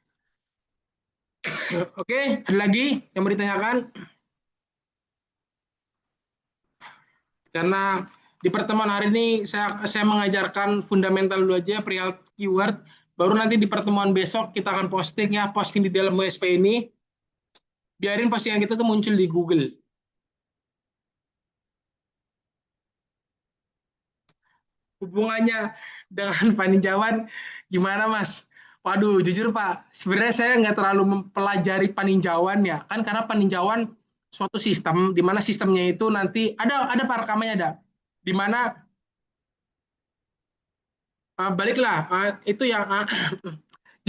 Speaker 1: Oke, ada lagi yang mau ditanyakan? Karena di pertemuan hari ini saya mengajarkan fundamental dulu aja perihal keyword. Baru nanti di pertemuan besok kita akan posting di dalam WSP ini. Biarin postingan kita tuh muncul di Google. Hubungannya dengan paninjauan gimana Mas? Waduh, jujur Pak, sebenarnya saya nggak terlalu mempelajari paninjauan ya. Kan karena paninjauan suatu sistem di mana sistemnya itu nanti ada rekamannya ada di mana baliklah itu yang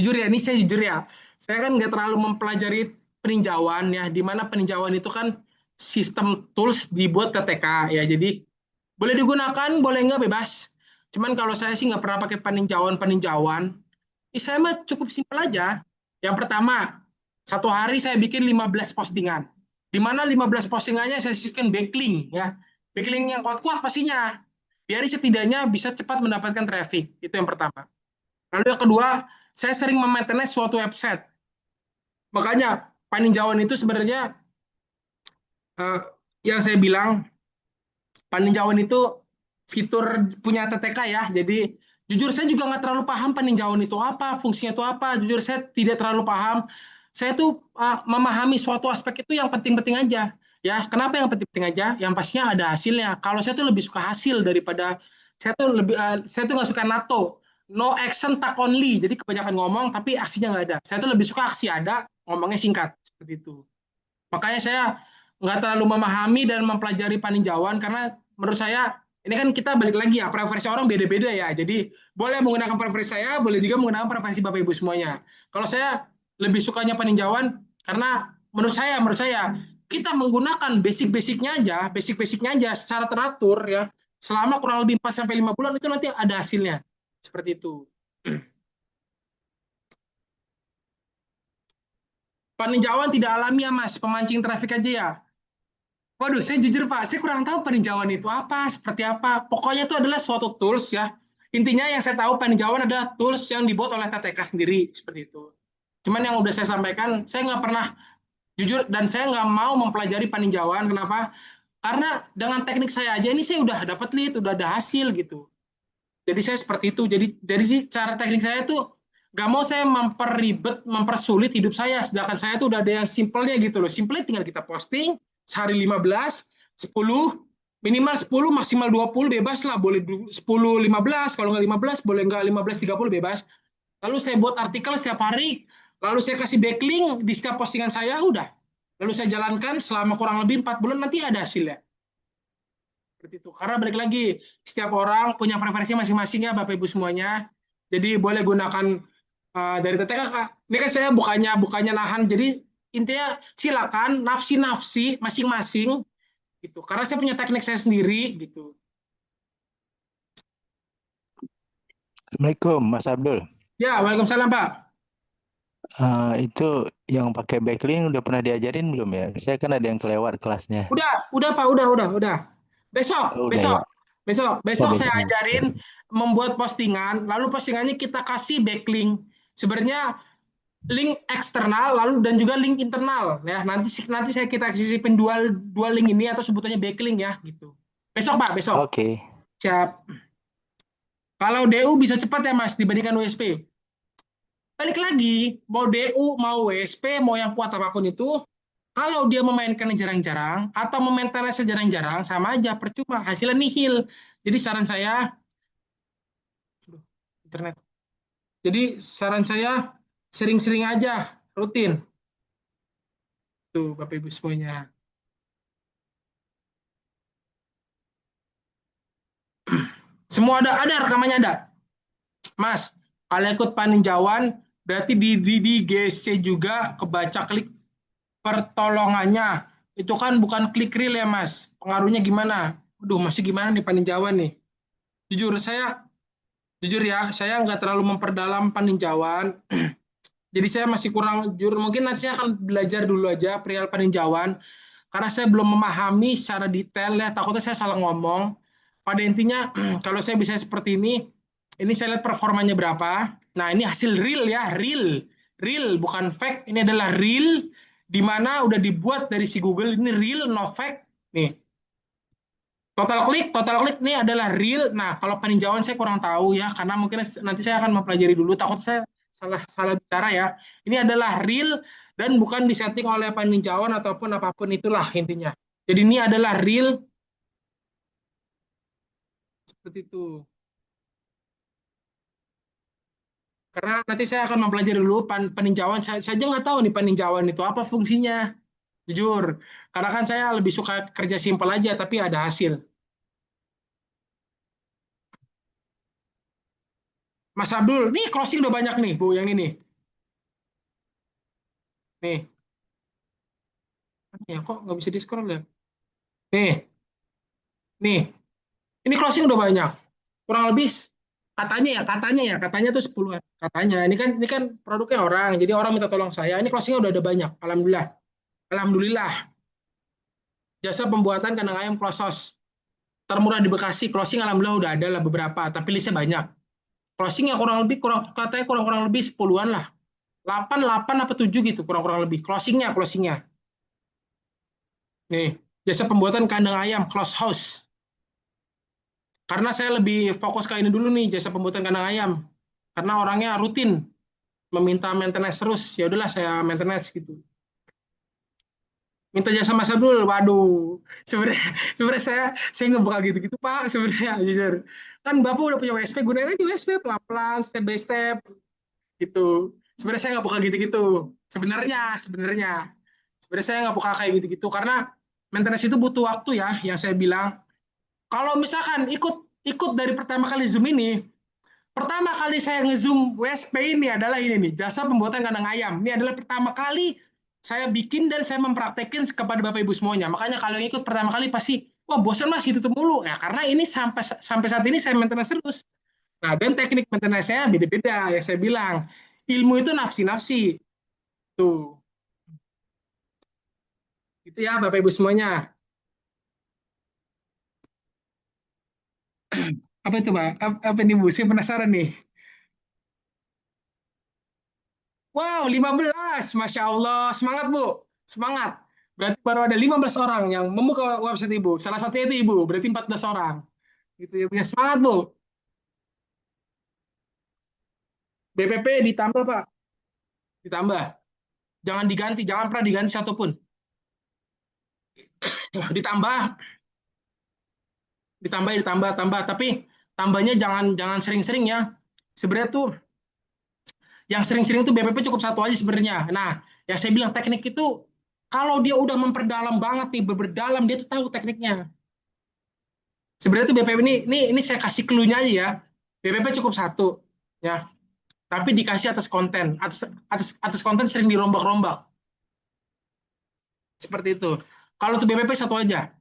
Speaker 1: jujur ya, ini saya jujur ya, saya kan nggak terlalu mempelajari peninjauan ya, di mana peninjauan itu kan sistem tools dibuat TTK ya, jadi boleh digunakan, boleh nggak bebas. Cuman kalau saya sih nggak pernah pakai peninjauan. Saya mah cukup simpel aja. Yang pertama, satu hari saya bikin 15 postingan. Di mana 15 postingannya saya sisihkan backlink ya. Backlink yang kuat-kuat pastinya. Biar setidaknya bisa cepat mendapatkan traffic. Itu yang pertama. Lalu yang kedua, saya sering memaintenance suatu website. Makanya peninjauan itu sebenarnya eh, yang saya bilang peninjauan itu fitur punya TTK ya. Jadi jujur saya juga nggak terlalu paham peninjauan itu apa, fungsinya itu apa. Jujur saya tidak terlalu paham. Saya tuh memahami suatu aspek itu yang penting-penting aja. Ya, kenapa yang penting-penting aja? Yang pastinya ada hasilnya. Kalau saya tuh lebih suka hasil daripada saya tuh nggak suka NATO. No action tak only. Jadi kebanyakan ngomong tapi aksinya nggak ada. Saya tuh lebih suka aksi ada, ngomongnya singkat seperti itu. Makanya saya nggak terlalu memahami dan mempelajari paninjauan karena menurut saya ini kan kita balik lagi ya, preferensi orang beda-beda ya. Jadi boleh menggunakan preferensi saya, boleh juga menggunakan preferensi Bapak Ibu semuanya. Kalau saya lebih sukanya paninjauan karena menurut saya kita menggunakan basic-basicnya aja secara teratur ya. Selama kurang lebih 4 sampai 5 bulan itu nanti ada hasilnya. Seperti itu. Paninjauan tidak alami ya Mas, pemancing traffic aja ya. Waduh, saya jujur Pak, saya kurang tahu peninjauan itu apa, seperti apa. Pokoknya itu adalah suatu tools ya. Intinya yang saya tahu peninjauan adalah tools yang dibuat oleh TTK sendiri, seperti itu. Cuman yang udah saya sampaikan, saya nggak pernah jujur dan saya nggak mau mempelajari peninjauan. Kenapa? Karena dengan teknik saya aja ini saya udah dapat lead, udah ada hasil gitu. Jadi saya seperti itu. Jadi cara teknik saya tuh gak mau saya memperribet, mempersulit hidup saya. Sedangkan saya tuh udah ada yang simpelnya gitu loh. Simpelnya tinggal kita posting sehari 15, 10, minimal 10, maksimal 20 bebas lah. Boleh 10, 15, kalau nggak 15, boleh nggak 15, 30 bebas. Lalu saya buat artikel setiap hari, lalu saya kasih backlink di setiap postingan saya, udah. Lalu saya jalankan selama kurang lebih 4 bulan, nanti ada hasilnya. Seperti itu. Karena balik lagi, setiap orang punya preferensi masing-masing ya Bapak Ibu semuanya. Jadi boleh gunakan dari TTK Kak. Ini kan saya bukannya nahan. Jadi intinya silakan nafsi-nafsi masing-masing gitu. Karena saya punya teknik saya sendiri gitu.
Speaker 2: Assalamualaikum, Mas Abdul.
Speaker 1: Ya, Waalaikumsalam Pak.
Speaker 2: Itu yang pakai backlink udah pernah diajarin belum ya? Saya kan ada yang kelewat kelasnya.
Speaker 1: Udah Pak, udah. Besok,
Speaker 2: Oh, udah
Speaker 1: besok,
Speaker 2: ya.
Speaker 1: besok,
Speaker 2: Oh,
Speaker 1: besok saya
Speaker 2: besok.
Speaker 1: ajarin membuat postingan, lalu postingannya kita kasih backlink. Sebenarnya link eksternal lalu dan juga link internal ya, nanti saya kita sisipin dua dua link ini atau sebutannya backlink ya gitu. Besok Pak, besok.
Speaker 2: Oke.
Speaker 1: Siap. Kalau DU bisa cepat ya Mas dibandingkan WSP. Balik lagi, mau DU mau WSP mau yang kuat apapun itu, kalau dia memainkan jarang-jarang atau memainkan jarang-jarang sama aja percuma, hasilnya nihil. Jadi saran saya, internet. Jadi saran saya sering-sering aja rutin tuh Bapak Ibu semuanya. Semua ada rekamannya ada. Mas, kalau ikut paninjauan berarti di GSC juga kebaca klik pertolongannya. Itu kan bukan klik real ya Mas. Pengaruhnya gimana? Aduh, masih gimana nih paninjauan nih? Jujur jujur ya, saya nggak terlalu memperdalam paninjauan. Jadi saya masih kurang jujur. Mungkin nanti saya akan belajar dulu aja perihal peninjauan. Karena saya belum memahami secara detail ya, takutnya saya salah ngomong. Pada intinya, kalau saya bisa seperti ini saya lihat performanya berapa. Nah, ini hasil real ya, real, bukan fake. Ini adalah real, di mana udah dibuat dari si Google, ini real, no fake. Nih, total klik ini adalah real. Nah, kalau peninjauan saya kurang tahu ya, karena mungkin nanti saya akan mempelajari dulu. Takut saya salah salah bicara ya. Ini adalah real dan bukan disetting oleh peninjauan ataupun apapun itulah intinya. Jadi ini adalah real seperti itu. Karena nanti saya akan mempelajari dulu peninjauan. Saya aja nggak tahu nih peninjauan itu apa fungsinya. jujur. Karena kan saya lebih suka kerja simpel aja, tapi ada hasil. Mas Abdul, nih closing udah banyak nih, Bu, yang ini. Nih, ya kok nggak bisa di-scroll ya? Nih, nih, ini closing udah banyak. Kurang lebih katanya tuh 10-an. Katanya, ini kan produknya orang, jadi orang minta tolong saya. Ini closingnya udah ada banyak, alhamdulillah. Alhamdulillah, jasa pembuatan kandang ayam klosos termurah di Bekasi, closing alhamdulillah udah ada lah beberapa, tapi listnya banyak. Closing yang katanya kurang-kurang lebih 10-an lah. 8 8 apa 7 gitu kurang-kurang lebih. Closingnya. Nih, jasa pembuatan kandang ayam close house. Karena saya lebih fokus ke ini dulu nih, jasa pembuatan kandang ayam. Karena orangnya rutin meminta maintenance terus. Ya udahlah saya maintenance gitu. Minta jasa Mas Abdul, waduh, sebenarnya sebenarnya saya nggak bakal gitu-gitu Pak, sebenarnya jujur. Kan Bapak udah punya WSP, gunain aja WSP pelan-pelan, step by step gitu. Sebenarnya saya nggak bakal gitu-gitu. Sebenarnya, sebenarnya, sebenarnya saya nggak bakal kayak gitu-gitu karena maintenance itu butuh waktu ya, yang saya bilang. Kalau misalkan ikut ikut dari pertama kali Zoom ini, pertama kali saya nge-zoom WSP ini adalah ini nih, jasa pembuatan kandang ayam. Ini adalah pertama kali saya bikin dan saya mempraktekin kepada Bapak Ibu semuanya. Makanya kalau yang ikut pertama kali pasti, wah bosan mas gitu mulu. Ya karena ini sampai sampai saat ini saya maintenance terus. Nah, dan teknik maintenance-nya beda-beda ya saya bilang. Ilmu itu nafsi-nafsi. Tuh. Itu ya Bapak Ibu semuanya. Apa itu, Pak? Apa nih, Bu? Saya penasaran nih. Wow, 15. Masya Allah. Semangat, Bu. Semangat. Berarti baru ada 15 orang yang membuka website Ibu. Salah satunya itu Ibu. Berarti 14 orang. Gitu ya, Bu. Ya, semangat, Bu. BPP ditambah, Pak. Ditambah. Jangan diganti. Jangan pernah diganti satupun. Ditambah. Ditambah. Tapi tambahnya jangan jangan sering-sering ya. Sebenarnya tuh yang sering-sering tuh BPP cukup satu aja sebenarnya. Nah, yang saya bilang teknik itu kalau dia udah memperdalam banget nih, berdalam dia tuh tahu tekniknya. Sebenarnya tuh BPP ini saya kasih clue-nya aja ya. BPP cukup satu ya, tapi dikasih atas konten, atas konten sering dirombak-rombak. Seperti itu. Kalau tuh BPP satu aja.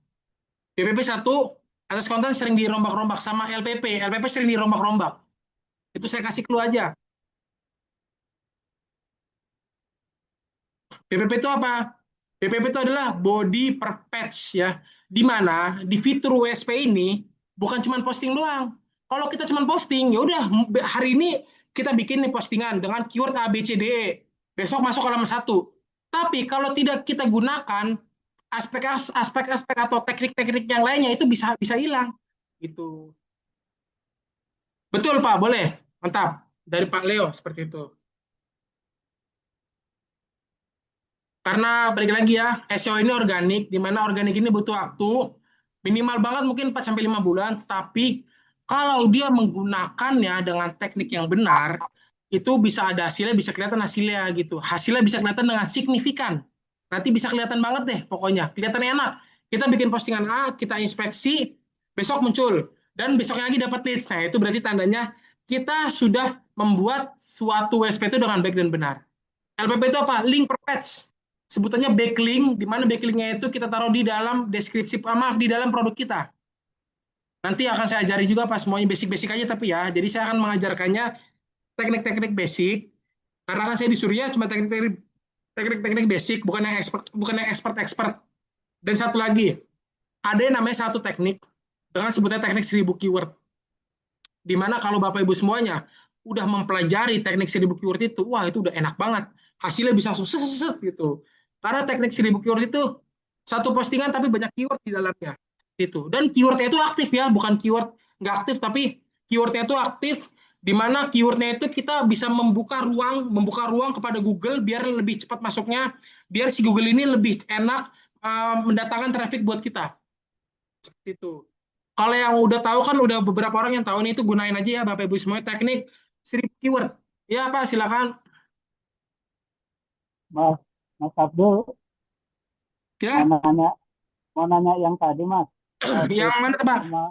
Speaker 1: BPP satu atas konten sering dirombak-rombak sama LPP. LPP sering dirombak-rombak. Itu saya kasih clue aja. BPP itu apa? BPP itu adalah body per patch ya. Di mana di fitur WSP ini bukan cuma posting doang. Kalau kita cuma posting, ya udah hari ini kita bikin nih postingan dengan keyword A B C D E. Besok masuk halaman satu. Tapi kalau tidak kita gunakan aspek-aspek atau teknik-teknik yang lainnya itu bisa bisa hilang gitu. Betul Pak, boleh. Mantap. Dari Pak Leo seperti itu. Karena balik lagi ya, SEO ini organik, di mana organik ini butuh waktu, minimal banget mungkin 4 sampai 5 bulan, tapi kalau dia menggunakannya dengan teknik yang benar, itu bisa ada hasilnya, bisa kelihatan hasilnya gitu. Hasilnya bisa kelihatan dengan signifikan. Nanti bisa kelihatan banget deh pokoknya, kelihatan enak. Kita bikin postingan A, kita inspeksi, besok muncul, dan besoknya lagi dapat leads. Nah, itu berarti tandanya kita sudah membuat suatu WSP itu dengan baik dan benar. LPP itu apa? Link per page. Sebutannya backlink, di mana backlinknya itu kita taruh di dalam deskripsi, maaf, di dalam produk kita. Nanti akan saya ajari juga pas semuanya basic-basic aja tapi ya. Jadi saya akan mengajarkannya teknik-teknik basic. Karena kan saya disuruhnya cuma teknik-teknik basic, bukan yang expert-expert. Dan satu lagi, ada yang namanya satu teknik dengan sebutnya teknik 1000 keyword. Di mana kalau Bapak Ibu semuanya udah mempelajari teknik 1000 keyword itu, wah itu udah enak banget. Hasilnya bisa suset gitu. Karena teknik 1000 keyword itu satu postingan tapi banyak keyword di dalamnya. Itu. Dan keywordnya itu aktif ya, bukan keyword nggak aktif, tapi keywordnya itu aktif di mana keywordnya itu kita bisa membuka ruang kepada Google biar lebih cepat masuknya, biar si Google ini lebih enak mendatangkan traffic buat kita. Seperti itu. Kalau yang udah tahu kan udah beberapa orang yang tahu nih itu gunain aja ya Bapak Ibu semuanya teknik 1000 keyword. Ya Pak, silakan.
Speaker 3: Mas, Mas Abdul,
Speaker 1: Ya,
Speaker 3: nanya mau nanya yang tadi Mas,
Speaker 1: yang
Speaker 3: LPP
Speaker 1: mana tuh, Pak?
Speaker 3: sama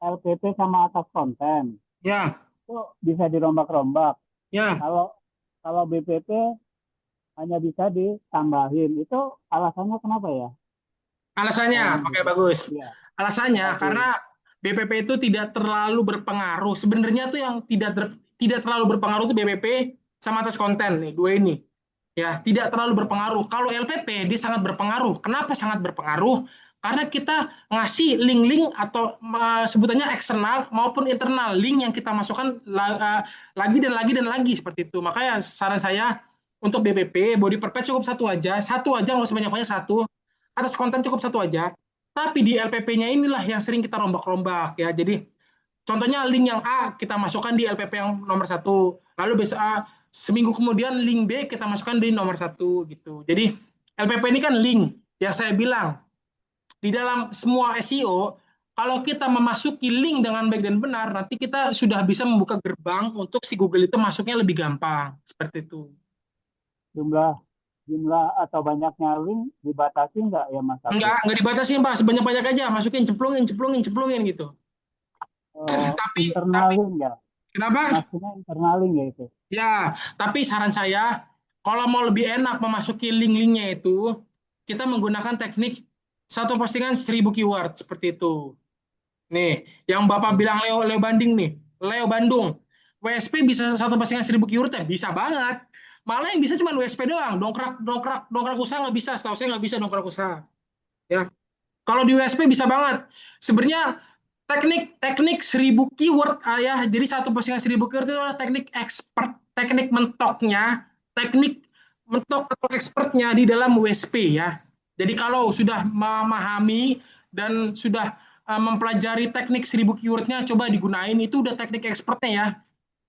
Speaker 3: LPP sama atas konten
Speaker 1: Ya,
Speaker 3: itu bisa dirombak-rombak.
Speaker 1: ya.
Speaker 3: Kalau kalau BPP hanya bisa ditambahin. Itu alasannya kenapa ya?
Speaker 1: Alasannya,
Speaker 3: Yang
Speaker 1: oke
Speaker 3: BPP.
Speaker 1: bagus.
Speaker 3: Iya,
Speaker 1: Alasannya
Speaker 3: kasih.
Speaker 1: karena BPP itu tidak terlalu berpengaruh. Sebenarnya tuh yang tidak terlalu berpengaruh itu BPP sama atas konten nih, dua ini. Ya, tidak terlalu
Speaker 3: Ya,
Speaker 1: berpengaruh. Kalau LPP dia sangat berpengaruh. Kenapa sangat berpengaruh? Karena kita ngasih link-link atau sebutannya eksternal maupun internal link yang kita masukkan lagi dan lagi dan lagi seperti itu. Makanya saran saya untuk BPP body perfect cukup satu aja nggak usah banyak-banyak satu. Atas konten cukup satu aja. Tapi di LPP-nya inilah yang sering kita rombak-rombak ya. Jadi contohnya link yang A kita masukkan di LPP yang nomor satu, lalu besok seminggu kemudian link B kita masukkan di nomor satu gitu. Jadi LPP ini kan link yang saya bilang di dalam semua SEO. Kalau kita memasuki link dengan baik dan benar, nanti kita sudah bisa membuka gerbang untuk si Google itu masuknya lebih gampang seperti itu.
Speaker 3: jumlah jumlah atau banyaknya link dibatasi nggak ya Mas Akif?
Speaker 1: Enggak dibatasi Pak, sebanyak-banyak aja masukin, cemplungin, cemplungin, cemplungin gitu. Tapi
Speaker 3: Internal
Speaker 1: tapi
Speaker 3: link ya,
Speaker 1: kenapa?
Speaker 3: maksudnya internal link ya itu.
Speaker 1: Ya, tapi saran saya, kalau mau lebih enak memasuki link-linknya itu, kita menggunakan teknik satu postingan 1.000 keyword seperti itu. Nih, yang Bapak
Speaker 3: Oke.
Speaker 1: bilang Leo Leo Banding nih, Leo Bandung. WSP bisa satu postingan 1.000 keyword ya? Bisa banget. Malah yang bisa cuma WSP doang. Dongkrak dongkrak dongkrak usaha nggak bisa. Setahu saya nggak bisa dongkrak usaha. Ya, kalau di WSP bisa banget. Sebenarnya teknik 1.000 keyword ya. Jadi satu postingan 1.000 keyword itu adalah teknik expert, teknik mentoknya, teknik mentok atau expertnya di dalam WSP ya. Jadi kalau sudah memahami dan sudah mempelajari teknik 1.000 keywordnya, coba digunain itu udah teknik expertnya ya.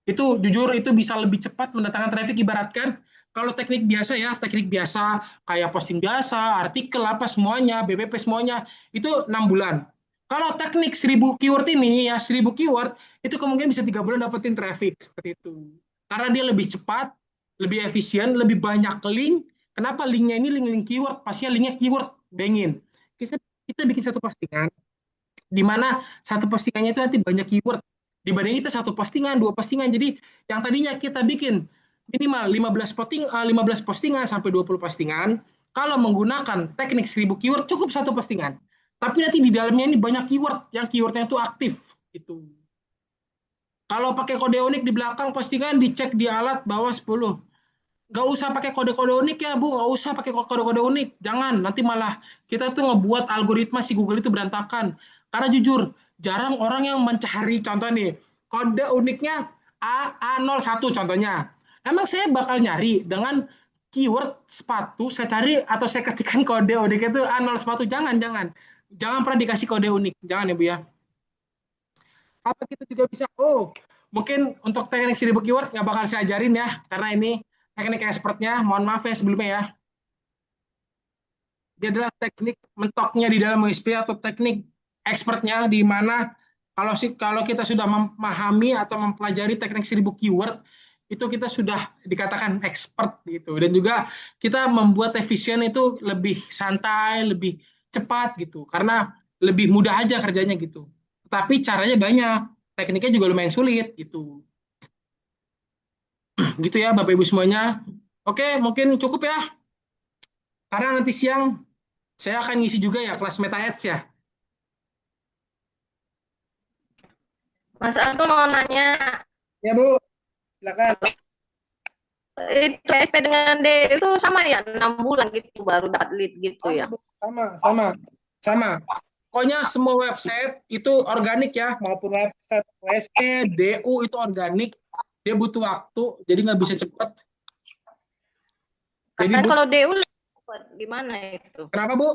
Speaker 1: Itu jujur itu bisa lebih cepat mendatangkan traffic, ibaratkan kalau teknik biasa ya, teknik biasa kayak posting biasa, artikel apa semuanya, BPP semuanya itu 6 bulan. Kalau teknik 1.000 keyword ini ya 1.000 keyword itu kemungkinan bisa 3 bulan dapetin traffic seperti itu. Karena dia lebih cepat, lebih efisien, lebih banyak link. Kenapa linknya ini link-link keyword? Pastinya linknya keyword, bengin. Kita bikin satu postingan di mana satu postingannya itu nanti banyak keyword dibanding kita satu postingan, dua postingan. Jadi yang tadinya kita bikin minimal 15 postingan sampai 20 postingan, kalau menggunakan teknik 1.000 keyword cukup satu postingan. Tapi nanti di dalamnya ini banyak keyword, yang keywordnya itu aktif gitu. Kalau pakai kode unik di belakang postingan dicek di alat bawah 10. Nggak usah pakai kode-kode unik ya Bu, nggak usah pakai kode-kode unik. Jangan, nanti malah kita tuh ngebuat algoritma si Google itu berantakan. Karena jujur, jarang orang yang mencari contoh nih, kode uniknya A01 contohnya. Emang saya bakal nyari dengan keyword sepatu, saya cari atau saya ketikkan kode unik itu A0 sepatu. Jangan, jangan. Jangan pernah dikasih kode unik. Jangan ya Bu ya. Apa kita juga bisa, mungkin untuk teknik 1.000 keyword nggak bakal saya ajarin ya, karena ini teknik expertnya, mohon maaf ya sebelumnya ya. Dia adalah teknik mentoknya di dalam USP atau teknik expertnya di mana kalau kita sudah memahami atau mempelajari teknik 1.000 keyword itu kita sudah dikatakan expert gitu, dan juga kita membuat efisien itu lebih santai, lebih cepat gitu, karena lebih mudah aja kerjanya gitu. Tapi caranya banyak, tekniknya juga lumayan sulit gitu. Gitu ya Bapak Ibu semuanya. Oke, mungkin cukup ya. Karena nanti siang saya akan ngisi juga ya kelas Meta Ads ya.
Speaker 4: Mas aku mau nanya,
Speaker 1: Ya Bu, silakan.
Speaker 4: itu SP dengan D itu sama ya, 6 bulan gitu baru dapat lead gitu
Speaker 1: Sama
Speaker 4: ya?
Speaker 1: Bu, sama. Pokoknya semua website itu organik ya, maupun website WSP, DU itu organik. Dia butuh waktu, jadi nggak bisa cepat. Jadi
Speaker 4: Katanya
Speaker 1: Bu,
Speaker 4: kalau DU lebih cepat, gimana itu?
Speaker 1: kenapa Bu?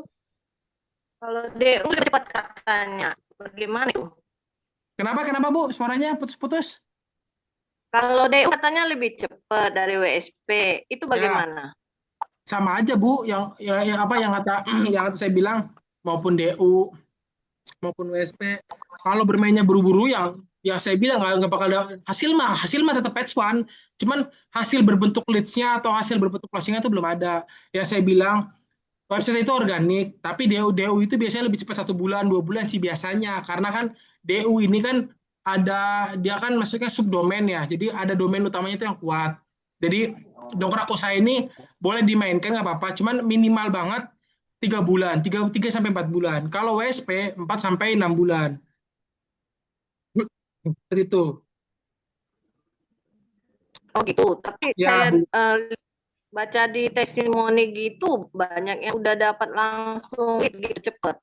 Speaker 4: Kalau DU lebih cepat katanya, bagaimana itu?
Speaker 1: Kenapa Bu? Suaranya putus-putus.
Speaker 4: Kalau DU katanya lebih cepat dari WSP, itu
Speaker 1: Ya,
Speaker 4: bagaimana?
Speaker 1: sama aja Bu, yang apa yang kata yang kata saya bilang, maupun DU maupun WSP, kalau bermainnya buru-buru yang saya bilang nggak bakal ada hasil mah tetap patch one, cuman hasil berbentuk leads-nya atau hasil berbentuk closing-nya itu belum ada. Ya saya bilang Website itu organik, tapi DU itu biasanya lebih cepat 1 bulan, 2 bulan sih biasanya. Karena kan DU ini kan dia kan maksudnya subdomain ya. Jadi ada domain utamanya itu yang kuat. Jadi Dongkrak Usaha ini boleh dimainkan nggak apa-apa, cuman minimal banget 3 bulan, 3 sampai 4 bulan. Kalau WSP 4 sampai 6 bulan. Seperti itu.
Speaker 4: Oh gitu. Tapi
Speaker 1: Ya,
Speaker 4: saya
Speaker 1: Bu.
Speaker 4: baca di testimoni gitu banyak yang udah dapat langsung gitu cepet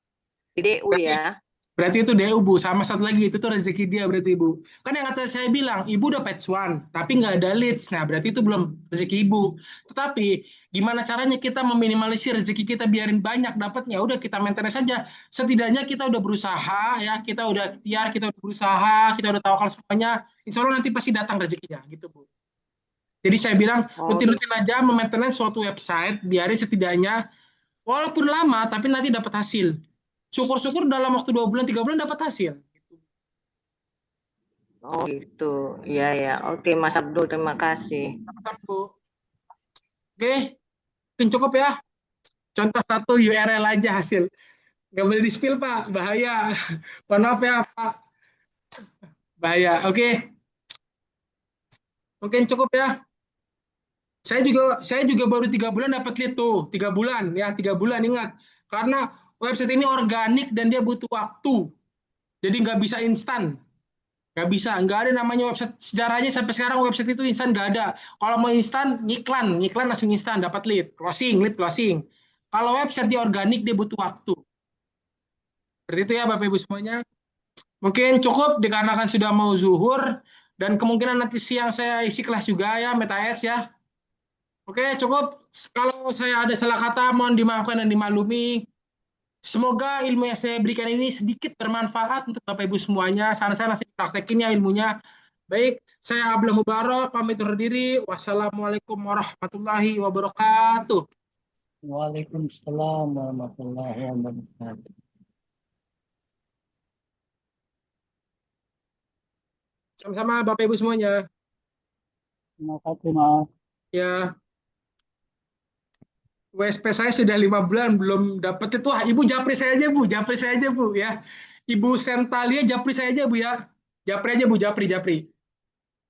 Speaker 4: di DU
Speaker 1: Berarti
Speaker 4: ya.
Speaker 1: Berarti itu DU, Bu. Sama satu lagi, itu tuh rezeki dia berarti, Bu. Kan yang kata saya bilang, Ibu udah patch one, tapi nggak ada leads. Nah, berarti itu belum rezeki Ibu. Tetapi, gimana caranya kita meminimalisir rezeki kita biarin banyak dapatnya? Udah kita maintenance saja. Setidaknya kita udah berusaha, ya. Kita udah ikhtiar, kita udah berusaha, kita udah tawakal semuanya. Insya Allah nanti pasti datang rezekinya, gitu, Bu. Jadi saya bilang,
Speaker 4: Oh,
Speaker 1: rutin-rutin aja memaintenance suatu website, biarin setidaknya, walaupun lama, tapi nanti dapat hasil. Syukur-syukur dalam waktu 2 bulan, 3 bulan dapat hasil.
Speaker 4: oh gitu. Iya ya. Oke, Mas Abdul, terima kasih.
Speaker 1: Mantap, Bu. Oke, mungkin cukup ya. Contoh satu URL aja hasil. Nggak boleh di-spill, Pak. Bahaya. Mohon maaf ya, Pak. Bahaya. Oke, mungkin cukup ya. Saya juga baru 3 bulan dapat lead tuh. 3 bulan ya, 3 bulan ingat. Karena website ini organik dan dia butuh waktu. Jadi nggak bisa instan. Nggak bisa, nggak ada namanya website. Sejarahnya sampai sekarang website itu instan nggak ada. Kalau mau instan, ngiklan langsung instan, dapat lead lead closing. Kalau website dia organik, dia butuh waktu. Seperti itu ya Bapak Ibu semuanya. Mungkin cukup dikarenakan sudah mau zuhur dan kemungkinan nanti siang saya isi kelas juga ya, MetaS ya. Oke, cukup. Kalau saya ada salah kata, mohon dimaafkan dan dimaklumi. Semoga ilmu yang saya berikan ini sedikit bermanfaat untuk Bapak Ibu semuanya. Sana-sana langsung praktekin ya ilmunya. Baik, saya Abdullah Mubarak, pamit undur diri. Wassalamualaikum warahmatullahi wabarakatuh.
Speaker 3: Waalaikumsalam warahmatullahi wabarakatuh.
Speaker 1: Sama-sama Bapak Ibu semuanya.
Speaker 3: Terima kasih, Mas.
Speaker 1: Ya, WSP saya sudah 5 bulan belum dapat itu. Ibu japri saya aja Bu, japri saya aja Bu ya. Ibu Sentalia japri saya aja Bu ya. Japri aja Bu, japri.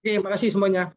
Speaker 1: Oke, makasih semuanya.